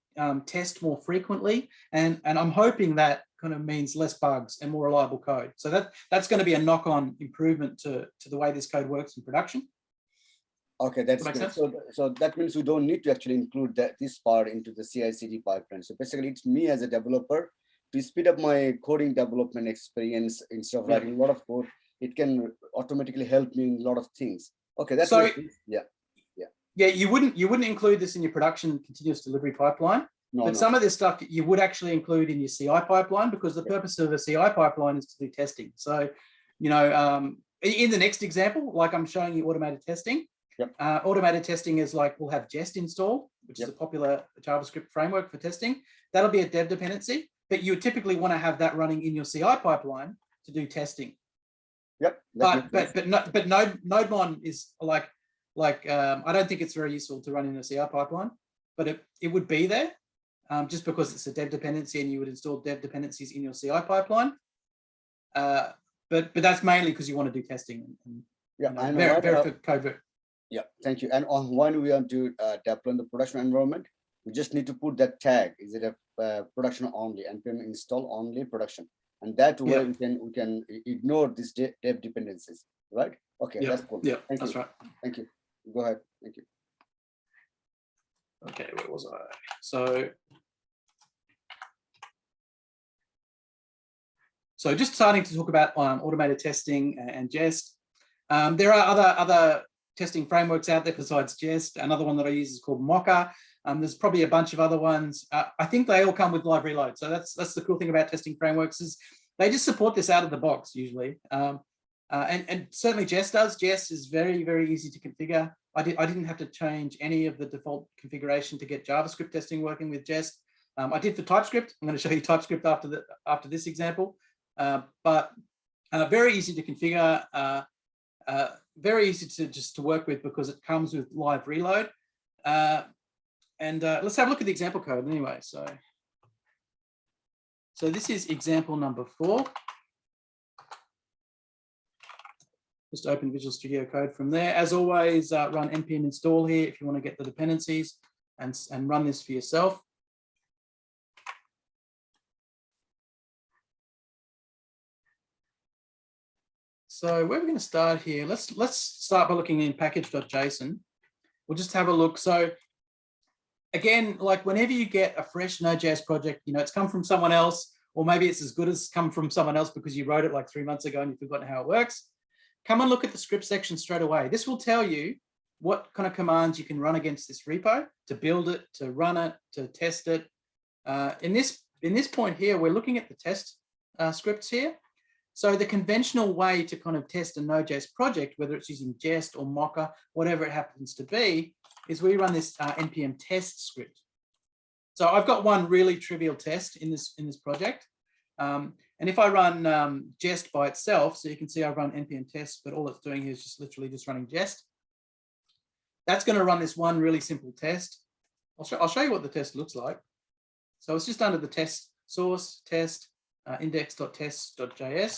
test more frequently, and I'm hoping that kind of means less bugs and more reliable code. So that's going to be a knock-on improvement to the way this code works in production. Okay, that's good. So that means we don't need to actually include this part into the CI/CD pipeline. So basically, it's me as a developer to speed up my coding development experience. Instead of writing a lot of code, it can automatically help me in a lot of things. Okay, that's so yeah. You wouldn't include this in your production continuous delivery pipeline. But some of this stuff you would actually include in your CI pipeline, because the purpose of a CI pipeline is to do testing. So, you know, in the next example, like I'm showing you automated testing. Automated testing is like, we'll have Jest installed, which is a popular JavaScript framework for testing. That'll be a dev dependency, but you typically want to have that running in your CI pipeline to do testing. But Nodemon is like I don't think it's very useful to run in a CI pipeline, but it would be there. Just because it's a dev dependency and you would install dev dependencies in your CI pipeline. But that's mainly because you want to do testing and verify code. Yeah, thank you. And on when we want to deploy in the production environment, we just need to put that tag. Is it a production only, npm install only production? And that way we can ignore these dev dependencies, right? Okay, that's cool. Yeah, that's right. Thank you. Go ahead. Thank you. Okay, where was I? So just starting to talk about automated testing and Jest. There are other testing frameworks out there besides Jest. Another one that I use is called Mocha. There's probably a bunch of other ones. I think they all come with live reload. So that's the cool thing about testing frameworks, is they just support this out of the box usually. And certainly Jest does. Jest is very, very easy to configure. I didn't have to change any of the default configuration to get JavaScript testing working with Jest. I did for TypeScript. I'm going to show you TypeScript after this example. But very easy to configure, very easy to work with, because it comes with live reload. And let's have a look at the example code anyway. So this is example number 4. Just open Visual Studio Code from there. As always, run npm install here if you want to get the dependencies and run this for yourself. So where are we going to start here? Let's start by looking in package.json. We'll just have a look. So again, like whenever you get a fresh Node.js project, you know, it's come from someone else, or maybe it's as good as come from someone else because you wrote it like 3 months ago and you've forgotten how it works. Come and look at the script section straight away. This will tell you what kind of commands you can run against this repo to build it, to run it, to test it. In this point here, we're looking at the test scripts here. So the conventional way to kind of test a Node.js project, whether it's using Jest or Mocha, whatever it happens to be, is we run this npm test script. So I've got one really trivial test in this project. And if I run Jest by itself, so you can see I run npm test, but all it's doing here is just literally just running Jest. That's going to run this one really simple test. I'll show you what the test looks like. So it's just under the test source, test, index.test.js.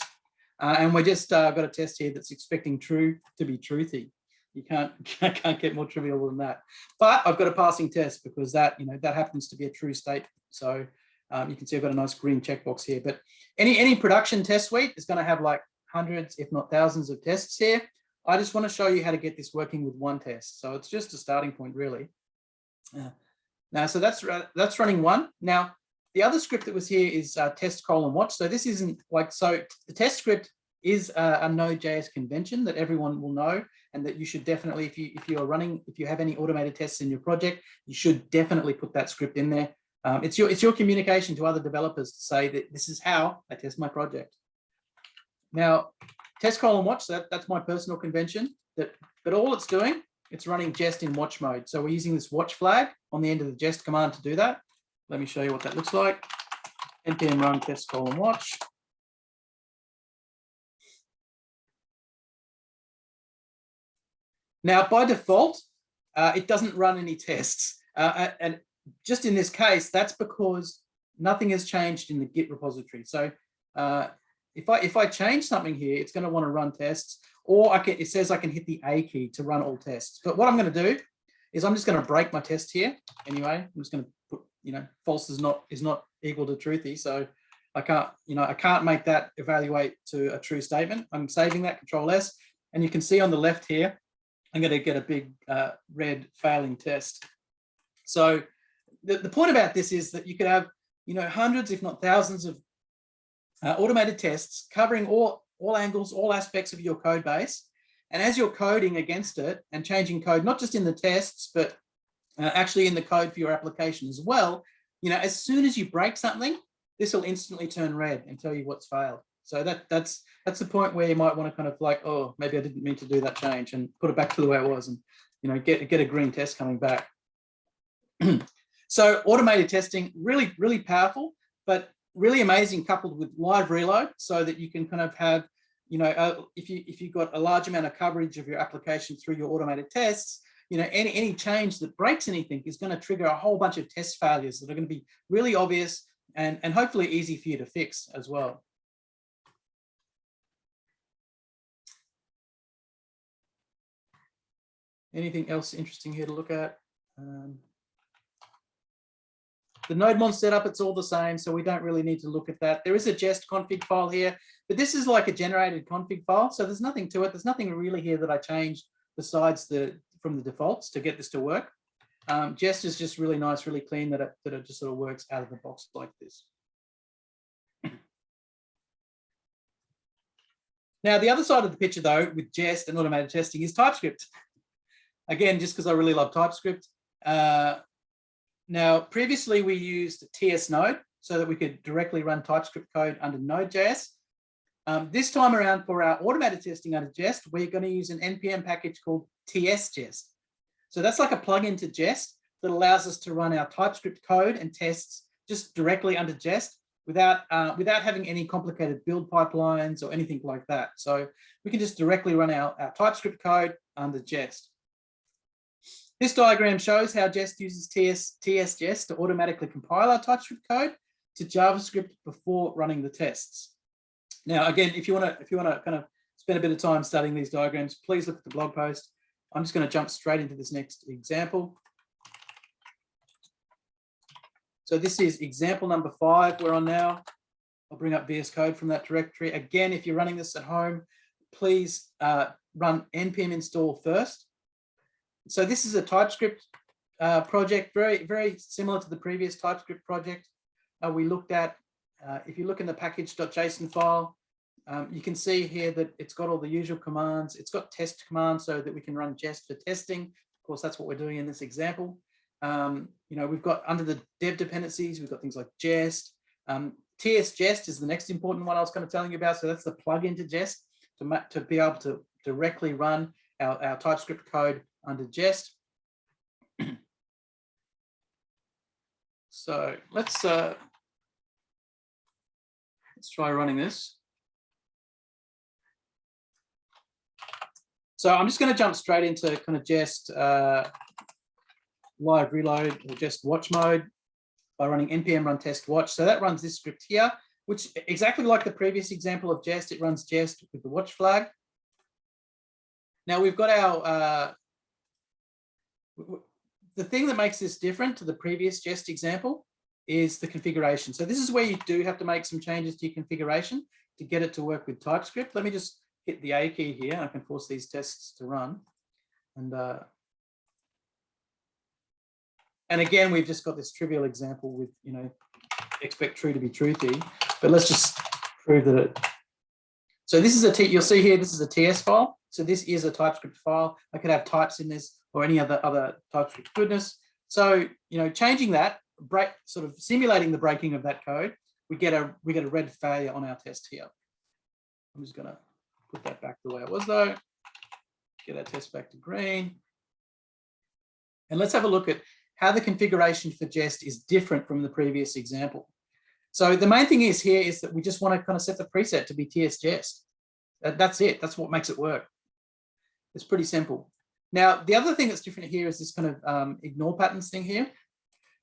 And we just got a test here that's expecting true to be truthy. You can't get more trivial than that. But I've got a passing test because that happens to be a true state. So you can see I've got a nice green checkbox here. But any production test suite is going to have like hundreds, if not thousands, of tests here. I just want to show you how to get this working with one test. So it's just a starting point, really. Now, so that's running one. Now, the other script that was here is test::watch. So this isn't like, so the test script is a Node.js convention that everyone will know, and that you should definitely, if you have any automated tests in your project, you should definitely put that script in there. It's your communication to other developers to say that this is how I test my project. Now, test::watch, that's my personal convention. but all it's doing, it's running jest in watch mode. So we're using this watch flag on the end of the jest command to do that. Let me show you what that looks like. npm run test:watch. Now, by default, it doesn't run any tests. And just in this case, that's because nothing has changed in the Git repository. So if I change something here, it's going to want to run tests, or it says I can hit the A key to run all tests. But what I'm going to do is I'm just going to break my test here anyway. I'm just going to put, false is not equal to truthy. So I can't make that evaluate to a true statement. I'm saving that, Control S, and you can see on the left here, I'm going to get a big red failing test. So the point about this is that you could have, hundreds, if not thousands of automated tests covering all angles, all aspects of your code base. And as you're coding against it and changing code, not just in the tests, but actually in the code for your application as well, as soon as you break something, this will instantly turn red and tell you what's failed. So that's the point where you might want to kind of like, oh, maybe I didn't mean to do that change, and put it back to the way it was, and get a green test coming back. So automated testing, really, really powerful, but really amazing, coupled with live reload, so that you can kind of have, if you've got a large amount of coverage of your application through your automated tests, any change that breaks anything is going to trigger a whole bunch of test failures that are going to be really obvious and hopefully easy for you to fix as well. Anything else interesting here to look at? The Nodemon setup, it's all the same, so we don't really need to look at that. There is a jest config file here, but this is like a generated config file, so there's nothing to it. There's nothing really here that I changed besides from the defaults to get this to work. Jest is just really nice, really clean, that it just sort of works out of the box like this. Now, the other side of the picture, though, with jest and automated testing is TypeScript. Again, just because I really love TypeScript. Now, previously we used TS Node so that we could directly run TypeScript code under Node.js. This time around, for our automated testing under Jest, we're going to use an NPM package called TS Jest. So that's like a plugin to Jest that allows us to run our TypeScript code and tests just directly under Jest without having any complicated build pipelines or anything like that. So we can just directly run our TypeScript code under Jest. This diagram shows how Jest uses TS Jest to automatically compile our TypeScript code to JavaScript before running the tests. Now, again, if you want to kind of spend a bit of time studying these diagrams, please look at the blog post. I'm just going to jump straight into this next example. So this is example number 5 we're on now. I'll bring up VS Code from that directory. Again, if you're running this at home, please run npm install first. So this is a TypeScript project, very, very similar to the previous TypeScript project we looked at. If you look in the package.json file, you can see here that it's got all the usual commands. It's got test commands so that we can run Jest for testing. Of course, that's what we're doing in this example. We've got under the dev dependencies, we've got things like Jest. TS Jest is the next important one I was going to tell you about. So that's the plugin to Jest to be able to directly run our TypeScript code under Jest. So let's try running this. So I'm just going to jump straight into kind of Jest live reload or Jest watch mode by running npm run test watch. So that runs this script here, which exactly like the previous example of Jest, it runs Jest with the watch flag. Now we've got our the thing that makes this different to the previous Jest example is the configuration. So this is where you do have to make some changes to your configuration to get it to work with TypeScript. Let me just hit the A key here. I can force these tests to run. And again, we've just got this trivial example with, expect true to be truthy, but let's just prove that it. So this is you'll see here, this is a TS file. So this is a TypeScript file. I could have types in this or any other TypeScript goodness. So, changing that, sort of simulating the breaking of that code, we get a red failure on our test here. I'm just going to put that back the way it was though. get our test back to green. And let's have a look at how the configuration for Jest is different from the previous example. So the main thing is here is that we just want to kind of set the preset to be TS Jest. That's it. That's what makes it work. It's pretty simple. Now, the other thing that's different here is this kind of ignore patterns thing here.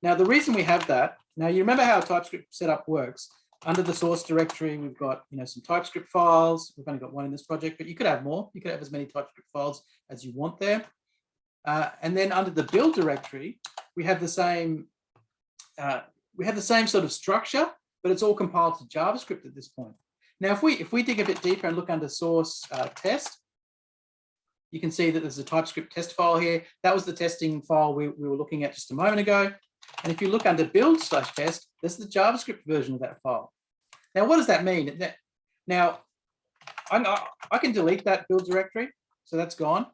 Now, the reason we have that, now you remember how Typescript setup works. Under the source directory, we've got some Typescript files. We've only got one in this project, but you could have more. You could have as many Typescript files as you want there. And then under the build directory, we have the same sort of structure, but it's all compiled to JavaScript at this point. Now, if we dig a bit deeper and look under source test, you can see that there's a TypeScript test file here. That was the testing file we were looking at just a moment ago. And if you look under build/test, this is the JavaScript version of that file. Now, what does that mean? Now, I can delete that build directory, so that's gone.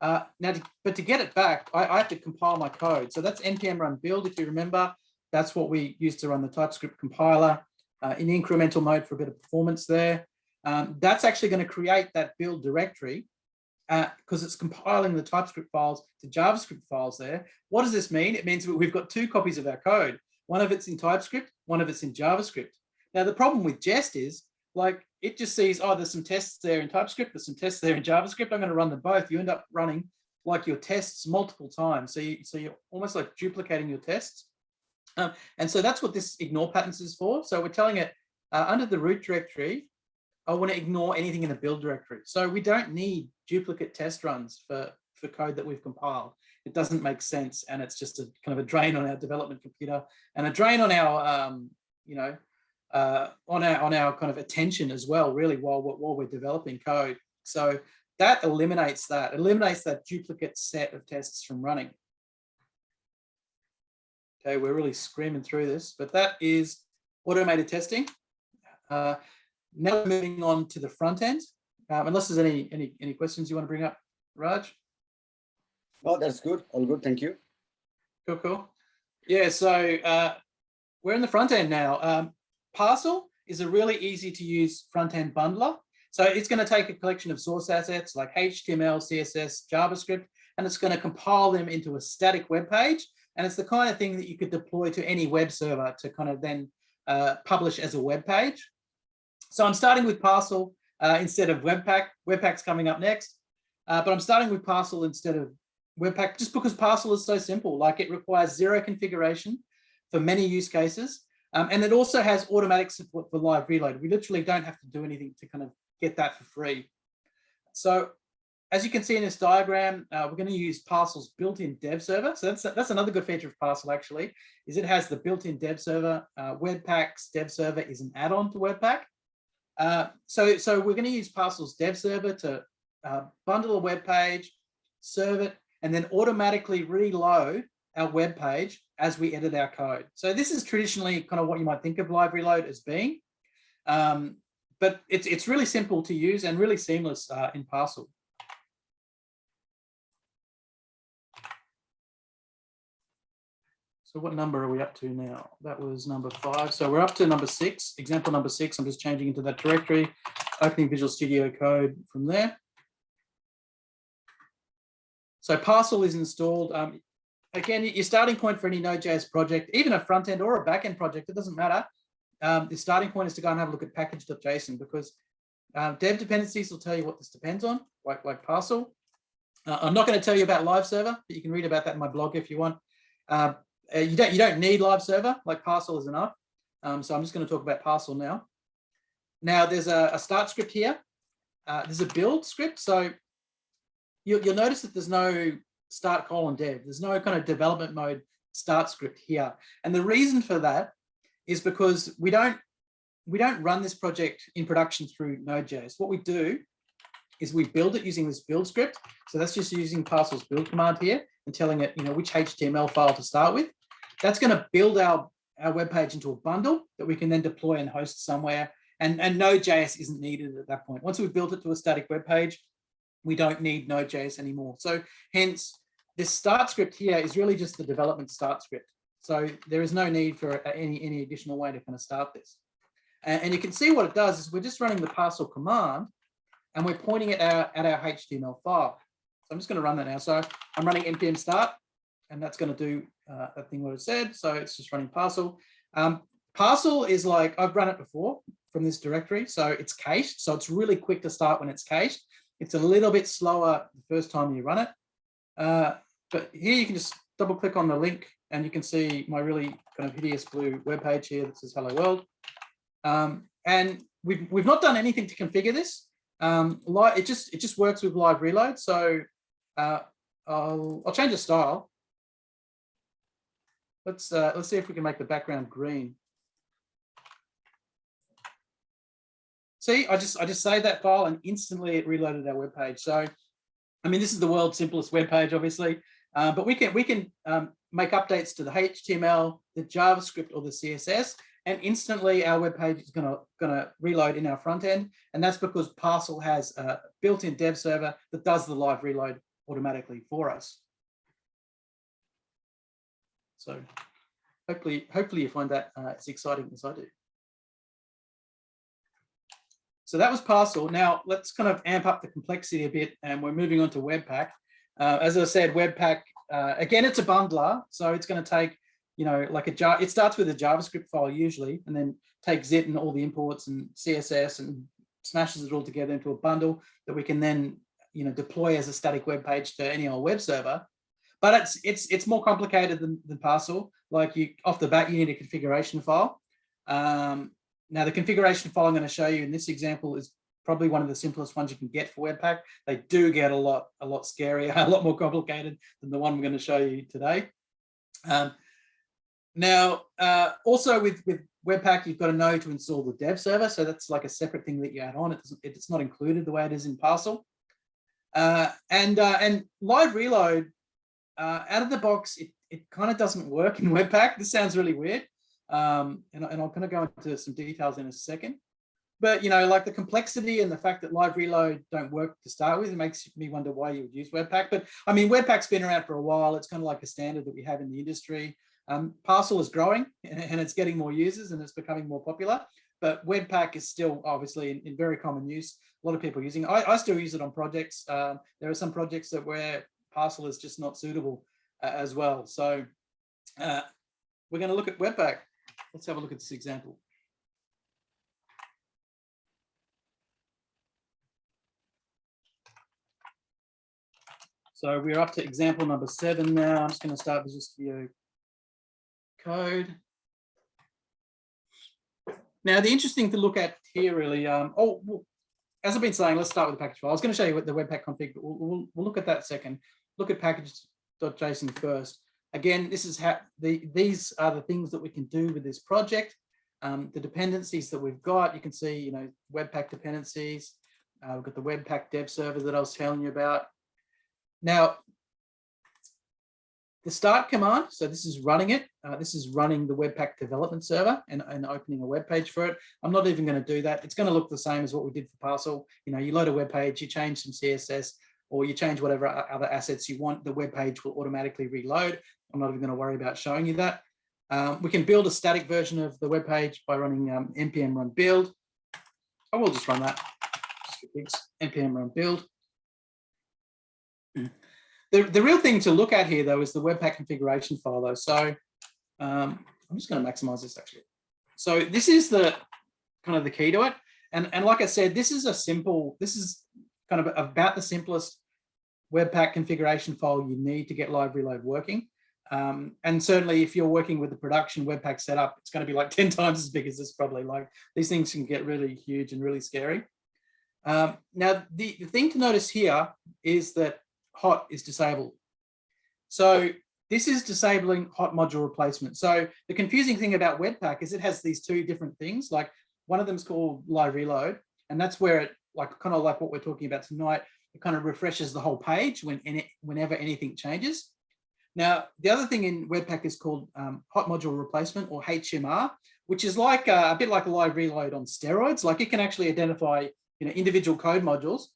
But to get it back, I have to compile my code. So that's npm run build, if you remember. That's what we used to run the TypeScript compiler in incremental mode for a bit of performance there. That's actually going to create that build directory because it's compiling the TypeScript files to JavaScript files there. What does this mean? It means we've got two copies of our code. One of it's in TypeScript, one of it's in JavaScript. Now, the problem with Jest is, like, it just sees, oh, there's some tests there in TypeScript, there's some tests there in JavaScript. I'm going to run them both. You end up running like your tests multiple times. So you're almost like duplicating your tests. And so that's what this ignore patterns is for. So we're telling it under the root directory, I want to ignore anything in the build directory. So we don't need duplicate test runs for code that we've compiled. It doesn't make sense. And it's just a kind of a drain on our development computer and a drain on our, on our kind of attention as well, really, while we're developing code. So that eliminates that. It eliminates that duplicate set of tests from running. Okay, we're really screaming through this, but that is automated testing. Now moving on to the front end, unless there's any questions you want to bring up, Raj? Oh, that's good. All good. Thank you. Cool. Yeah, so we're in the front end now. Parcel is a really easy to use front end bundler. So it's going to take a collection of source assets like HTML, CSS, JavaScript, and it's going to compile them into a static web page. And it's the kind of thing that you could deploy to any web server to kind of then publish as a web page. So I'm starting with Parcel instead of Webpack. Webpack's coming up next, but I'm starting with Parcel instead of Webpack just because Parcel is so simple. Like, it requires zero configuration for many use cases. And it also has automatic support for live reload. We literally don't have to do anything to kind of get that for free. So as you can see in this diagram, we're going to use Parcel's built-in dev server. So that's another good feature of Parcel, actually, is it has the built-in dev server. Webpack's dev server is an add-on to Webpack. So we're going to use Parcel's dev server to bundle a web page, serve it, and then automatically reload our web page as we edit our code. So this is traditionally kind of what you might think of live reload as being, but it's really simple to use and really seamless in Parcel. So what number are we up to now? That was number 5. So we're up to number 6, example number 6. I'm just changing into that directory, opening Visual Studio Code from there. So Parcel is installed. Again, your starting point for any Node.js project, even a front end or a backend project, it doesn't matter. The starting point is to go and have a look at package.json because dev dependencies will tell you what this depends on, like Parcel. I'm not going to tell you about live server, but you can read about that in my blog if you want. You don't need live server, like Parcel is enough. So I'm just going to talk about Parcel now. Now there's a start script here. There's a build script. So you'll notice that there's no start : dev. There's no kind of development mode start script here. And the reason for that is because we don't run this project in production through Node.js. What we do is we build it using this build script. So that's just using Parcel's build command here and telling it, which HTML file to start with. That's going to build our web page into a bundle that we can then deploy and host somewhere. And Node.js isn't needed at that point. Once we've built it to a static web page, we don't need Node.js anymore. So hence, this start script here is really just the development start script. So there is no need for any additional way to kind of start this. And you can see what it does is we're just running the Parcel command. and we're pointing it out at our HTML file. So I'm just going to run that now. So I'm running npm start, and that's going to do that thing what it said. So it's just running parcel. Parcel is like, I've run it before from this directory, so it's cached. So it's really quick to start when it's cached. It's a little bit slower the first time you run it. But here you can just double click on the link and you can see my really kind of hideous blue web page here that says hello world. And we've not done anything to configure this. It just works with live reload. So I'll change the style. Let's see if we can make the background green. See, I just saved that file and instantly it reloaded our web page. So, I mean, this is the world's simplest web page, obviously, but we can make updates to the HTML, the JavaScript, or the CSS, and instantly our web page is gonna reload in our front end, and that's because Parcel has a built-in dev server that does the live reload automatically for us. So, hopefully you find that as exciting as I do. So that was Parcel. Now let's kind of amp up the complexity a bit, and we're moving on to Webpack. As I said, Webpack, again, it's a bundler. So it's going to take, like it starts with a JavaScript file usually, and then takes it and all the imports and CSS and smashes it all together into a bundle that we can then, deploy as a static web page to any old web server. But it's more complicated than Parcel. Like off the bat, you need a configuration file. Now, the configuration file I'm going to show you in this example is probably one of the simplest ones you can get for Webpack. They do get a lot scarier, a lot more complicated than the one I'm going to show you today. Now, also with Webpack, you've got to know to install the dev server. So that's like a separate thing that you add on. It's not included the way it is in Parcel. And live reload, out of the box, it kind of doesn't work in Webpack. This sounds really weird. And I'm going to go into some details in a second, but like the complexity and the fact that live reload don't work to start with, it makes me wonder why you would use Webpack. But I mean, Webpack's been around for a while. It's kind of like a standard that we have in the industry. Parcel is growing and it's getting more users and it's becoming more popular, but Webpack is still obviously in very common use. A lot of people using it. I still use it on projects. There are some projects where Parcel is just not suitable as well. So we're going to look at Webpack. Let's have a look at this example. So we're up to example number 7 now. I'm just going to start Visual Studio Code. Now, the interesting to look at here really, as I've been saying, let's start with the package file. I was going to show you what the Webpack config, but we'll look at that second. Look at package.json first. Again, this is how these are the things that we can do with this project. The dependencies that we've got, you can see, Webpack dependencies. We've got the Webpack dev server that I was telling you about. Now, the start command, so this is running it. This is running the Webpack development server and opening a web page for it. I'm not even going to do that. It's going to look the same as what we did for Parcel. You load a web page, you change some CSS, or you change whatever other assets you want, the web page will automatically reload. I'm not even going to worry about showing you that. We can build a static version of the web page by running npm run build. I will just run that. Npm run build. The real thing to look at here, though, is the Webpack configuration file, though. So I'm just going to maximize this, actually. So this is the kind of the key to it. And like I said, this is kind of about the simplest Webpack configuration file you need to get live reload working. And certainly if you're working with the production Webpack setup, it's going to be like 10 times as big as this probably. Like these things can get really huge and really scary. Now, the thing to notice here is that hot is disabled. So this is disabling hot module replacement. So the confusing thing about Webpack is it has these two different things. Like one of them is called live reload, and that's where it, like kind of like what we're talking about tonight, it kind of refreshes the whole page whenever anything changes. Now, the other thing in Webpack is called hot module replacement, or HMR, which is like a bit like a live reload on steroids. Like it can actually identify individual code modules,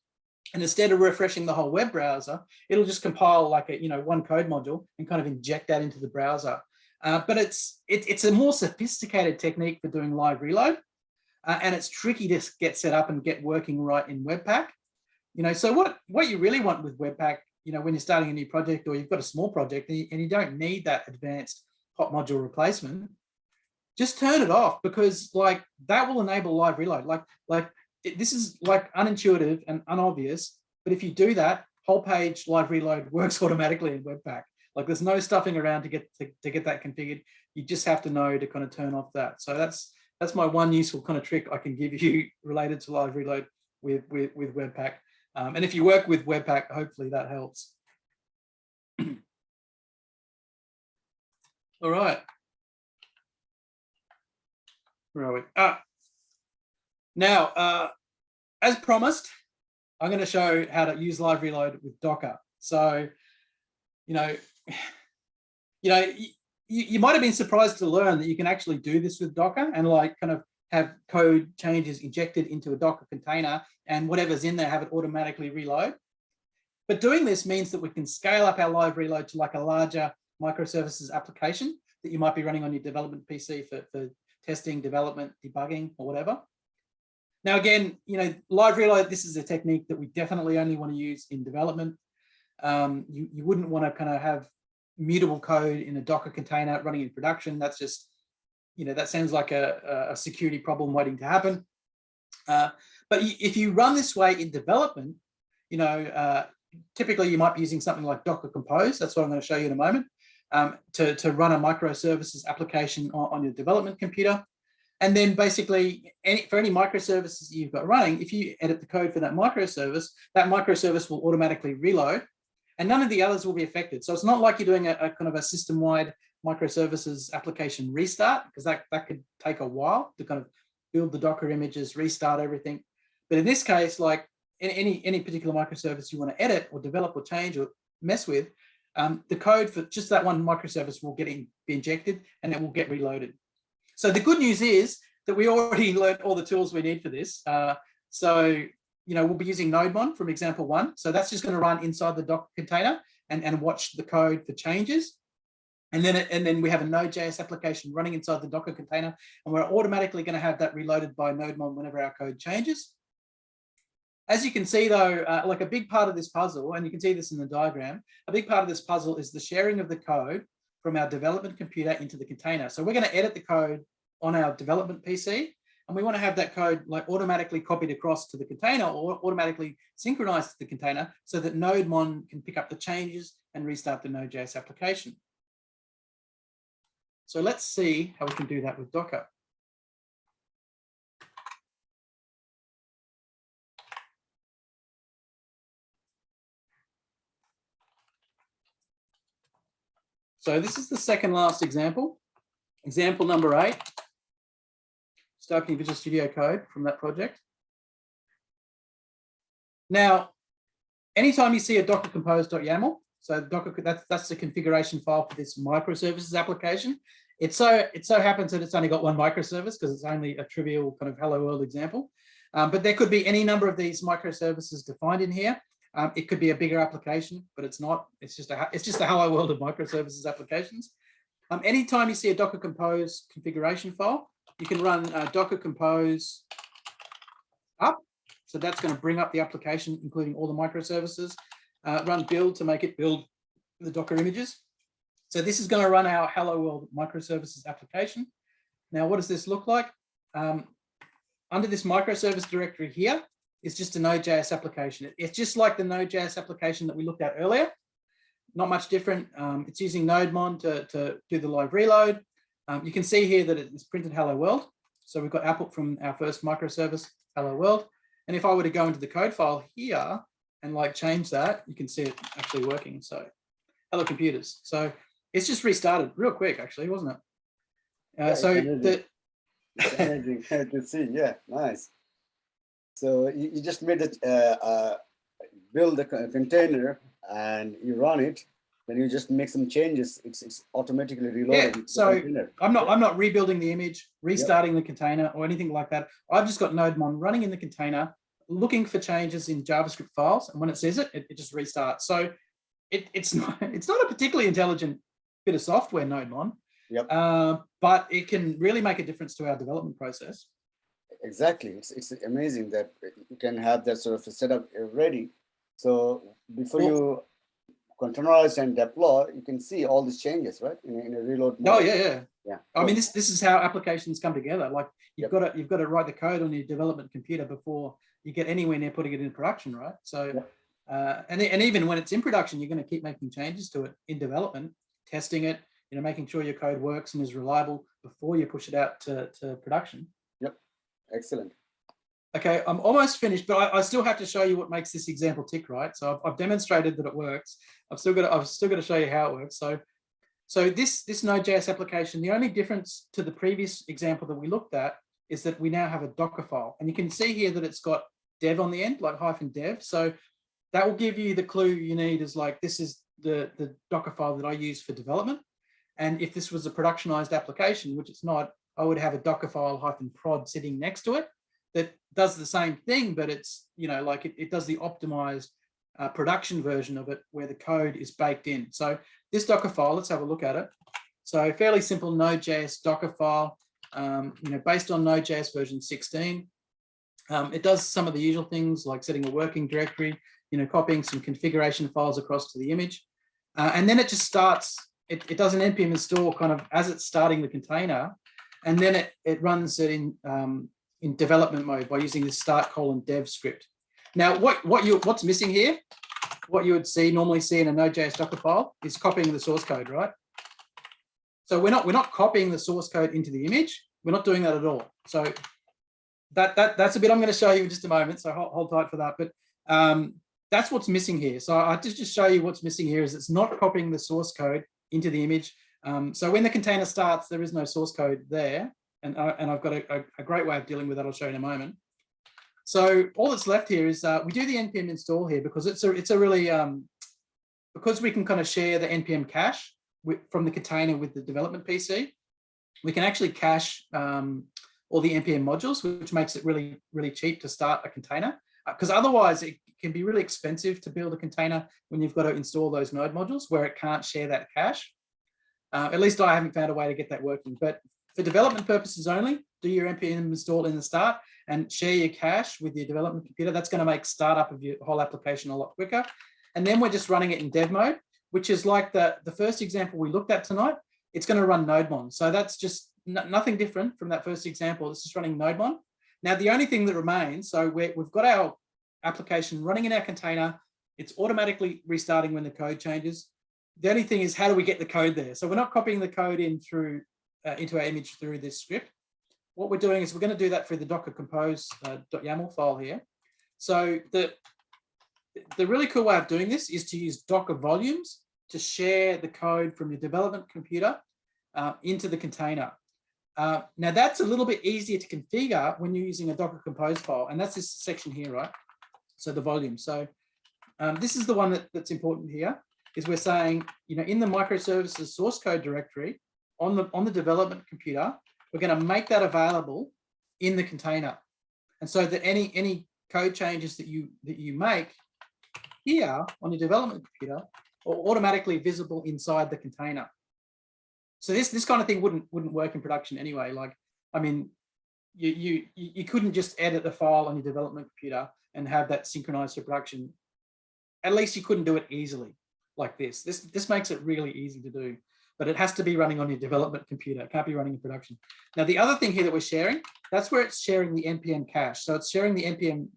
and instead of refreshing the whole web browser, it'll just compile like a one code module and kind of inject that into the browser. But it's a more sophisticated technique for doing live reload, and it's tricky to get set up and get working right in Webpack. So what you really want with Webpack, when you're starting a new project or you've got a small project and you don't need that advanced hot module replacement, just turn it off, because like that will enable live reload. This is like unintuitive and unobvious, but if you do that, whole page live reload works automatically in Webpack. Like there's no stuffing around to get that configured. You just have to know to kind of turn off that. So that's my one useful kind of trick I can give you related to live reload with Webpack. And if you work with Webpack, hopefully that helps. All right. Where are we? Now, as promised, I'm going to show how to use live reload with Docker. So, you might have been surprised to learn that you can actually do this with Docker and like kind of have code changes injected into a Docker container and whatever's in there have it automatically reload. But doing this means that we can scale up our live reload to like a larger microservices application that you might be running on your development PC for testing, development, debugging, or whatever. Now, again, live reload, this is a technique that we definitely only want to use in development. You wouldn't want to kind of have mutable code in a Docker container running in production. That's just, that sounds like a security problem waiting to happen. But if you run this way in development, typically you might be using something like Docker Compose. That's what I'm going to show you in a moment, to run a microservices application on your development computer. And then basically, for any microservices you've got running, if you edit the code for that microservice will automatically reload, and none of the others will be affected. So it's not like you're doing a kind of a system-wide microservices application restart, because that could take a while to kind of build the Docker images, restart everything. But in this case, like any particular microservice you want to edit or develop or change or mess with, the code for just that one microservice will be injected and it will get reloaded. So the good news is that we already learned all the tools we need for this. We'll be using Nodemon from example 1. So that's just going to run inside the Docker container and watch the code for changes. And then we have a Node.js application running inside the Docker container, and we're automatically going to have that reloaded by Nodemon whenever our code changes. As you can see, though, like a big part of this puzzle, and you can see this in the diagram, a big part of this puzzle is the sharing of the code from our development computer into the container. So we're going to edit the code on our development PC, and we want to have that code like automatically copied across to the container or automatically synchronized to the container so that Nodemon can pick up the changes and restart the Node.js application. So let's see how we can do that with Docker. So this is the second last example, example number 8. Just opening Visual Studio Code from that project. Now, anytime you see a Docker compose.yaml, so Docker, that's the configuration file for this microservices application. It so happens that it's only got one microservice because it's only a trivial kind of hello world example. But there could be any number of these microservices defined in here. It could be a bigger application, but it's not. It's just a hello world of microservices applications. Anytime you see a Docker Compose configuration file, you can run Docker Compose up. So that's going to bring up the application, including all the microservices. Run build to make it build the Docker images. So this is going to run our hello world microservices application. Now, what does this look like? Under this microservice directory here, it's just a Node.js application. It's just like the Node.js application that we looked at earlier. Not much different. It's using Nodemon to do the live reload. You can see here that it's printed hello world. So we've got output from our first microservice, hello world. And if I were to go into the code file here and like change that, you can see it actually working. So hello computers. So it's just restarted real quick, actually, wasn't it? It's amazing to see. Yeah, nice. So you just made it build the container and you run it. Then you just make some changes. It's automatically reloaded. Yeah. So I'm not rebuilding the image, restarting the container, or anything like that. I've just got Nodemon running in the container, looking for changes in JavaScript files, and when it says it, it just restarts. So it's not a particularly intelligent bit of software, Nodemon. Yep. But it can really make a difference to our development process. exactly. It's amazing that you can have that sort of a setup ready. So before Well, you containerize and deploy, you can see all these changes, right? In a reload oh mode. yeah. Yeah. I mean, this is how applications come together. Like you've Yep. got to write the code on your development computer before you get anywhere near putting it in production, right? So, Yep. and even when it's in production, you're going to keep making changes to it in development, testing it, making sure your code works and is reliable before you push it out to production. Yep. Excellent. Okay, I'm almost finished, but I still have to show you what makes this example tick, right? So I've demonstrated that it works. I've still got to show you how it works. So this Node.js application, the only difference to the previous example that we looked at is that we now have a Docker file. And you can see here that it's got dev on the end, like -dev. So that will give you the clue you need is like, this is the Docker file that I use for development. And if this was a productionized application, which it's not, I would have a Docker file -prod sitting next to it that does the same thing, but it's, like it does the optimized production version of it where the code is baked in. So this Docker file, let's have a look at it. So fairly simple Node.js Docker file, based on Node.js version 16. It does some of the usual things like setting a working directory, copying some configuration files across to the image. And then it just starts, it does an npm install kind of as it's starting the container. And then it runs it in development mode by using the start::dev script. Now, what's missing here, what you would normally see in a Node.js Docker file is copying the source code, right? So we're not copying the source code into the image. We're not doing that at all. So that's a bit I'm going to show you in just a moment. So hold tight for that. But that's what's missing here. So I just show you what's missing here is it's not copying the source code into the image. So when the container starts, there is no source code there. And I've got a great way of dealing with that. I'll show you in a moment. So all that's left here is we do the npm install here because it's a really because we can kind of share the npm cache from the container with the development PC. We can actually cache all the npm modules, which makes it really cheap to start a container. Because otherwise, it can be really expensive to build a container when you've got to install those node modules where it can't share that cache. At least I haven't found a way to get that working. But for development purposes only, do your npm install in the start and share your cache with your development computer. That's going to make startup of your whole application a lot quicker. And then we're just running it in dev mode, which is like the first example we looked at tonight. It's going to run Nodemon. So that's just nothing different from that first example. It's just running Nodemon. Now, the only thing that remains, so we've got our application running in our container. It's automatically restarting when the code changes. The only thing is, how do we get the code there? So we're not copying the code in through into our image through this script. What we're doing is we're going to do that through the Docker compose.yaml file here. So the really cool way of doing this is to use Docker volumes to share the code from your development computer into the container. Now that's a little bit easier to configure when you're using a Docker compose file, and that's this section here, right? So the volume. So this is the one that's important here, is we're saying, in the microservices source code directory on the development computer, we're going to make that available in the container, and so that any code changes that you make here on your development computer are automatically visible inside the container. So this kind of thing wouldn't work in production anyway. Like, I mean, you couldn't just edit the file on your development computer and have that synchronized to production. At least you couldn't do it easily like this. This makes it really easy to do, but it has to be running on your development computer. It can't be running in production. Now, the other thing here that we're sharing, that's where it's sharing the npm cache. So it's sharing the npm,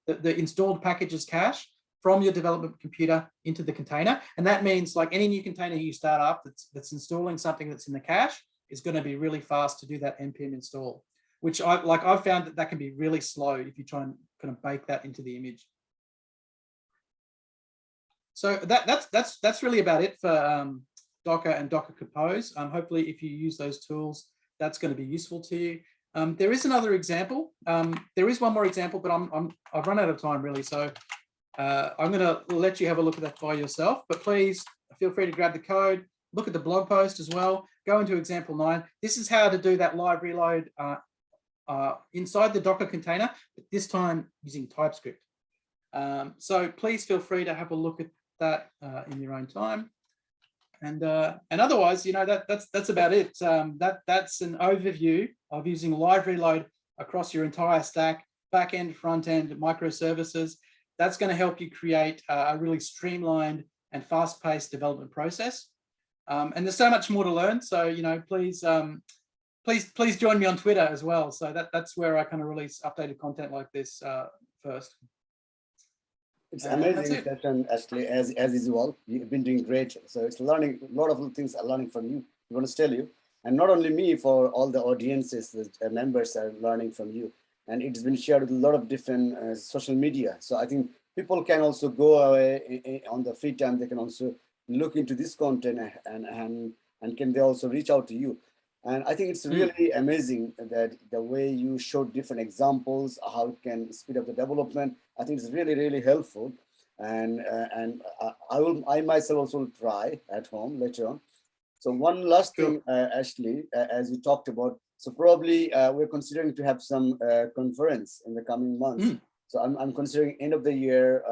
the installed packages cache from your development computer into the container. And that means, like, any new container you start up that's installing something that's in the cache is going to be really fast to do that npm install, which I've found that can be really slow if you try and kind of bake that into the image. So that's really about it for Docker and Docker Compose. Hopefully, if you use those tools, that's going to be useful to you. There is another example. There is one more example, but I've run out of time really. So I'm going to let you have a look at that by yourself. But please feel free to grab the code, look at the blog post as well. Go into example 9. This is how to do that live reload inside the Docker container, but this time using TypeScript. So please feel free to have a look at that in your own time. And otherwise, that's about it. That's an overview of using live reload across your entire stack, backend, front-end, microservices. That's going to help you create a really streamlined and fast-paced development process. And there's so much more to learn. So, please join me on Twitter as well. So that's where I kind of release updated content like this first. It's amazing session, Ashley, as usual. You've been doing great. So it's learning, a lot of things are learning from you. I want to tell you, and not only me, for all the audiences, the members are learning from you. And it's been shared with a lot of different social media. So I think people can also go away on the free time. They can also look into this content and can they also reach out to you. And I think it's really amazing that the way you showed different examples, how it can speed up the development. I think it's really, really helpful. And I myself also will try at home later on. So one last thing, Ashley, as you talked about, so probably we're considering to have some conference in the coming months. So I'm considering end of the year,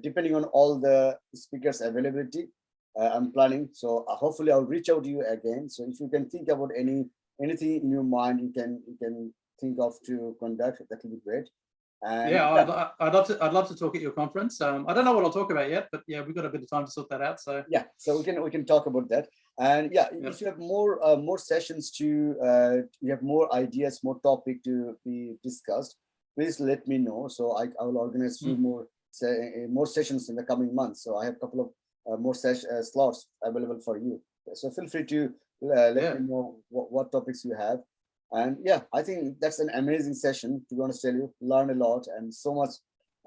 depending on all the speakers' availability. I'm planning, so hopefully I'll reach out to you again. So if you can think about anything in your mind, you can think of to conduct, that will be great. And yeah, I'd love to talk at your conference. I don't know what I'll talk about yet, but yeah, we've got a bit of time to sort that out. So yeah, so we can talk about that. And yeah, if you have more sessions to you have more ideas, more topic to be discussed, please let me know. So I will organize few more sessions in the coming months. So I have a couple of more slots available for you. So feel free to let me know what topics you have. And yeah, I think that's an amazing session, to be honest, tell you, learn a lot and so much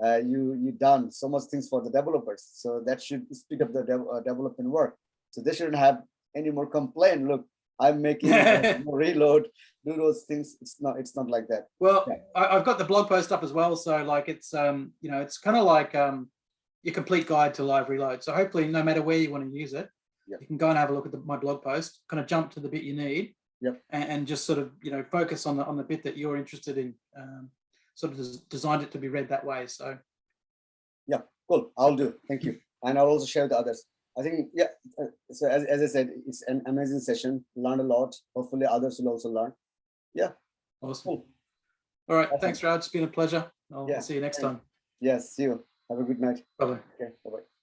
you done so much things for the developers. So that should speed up the development work. So they shouldn't have any more complaint. Look, I'm making more reload, do those things. It's not like that. Well, I've got the blog post up as well. So like it's it's kind of like your complete guide to live reload. So hopefully, no matter where you want to use it, you can go and have a look at my blog post, kind of jump to the bit you need, and just sort of focus on the bit that you're interested in. Sort of designed it to be read that way. So yeah, cool. I'll do. Thank you, and I'll also share with others. I think so as I said, it's an amazing session. Learned a lot. Hopefully, others will also learn. Yeah. Awesome. Cool. All right. Awesome. Thanks, Raj. It's been a pleasure. I'll see you next time. Yes. See you. Have a good night. Bye-bye. Okay. Bye-bye.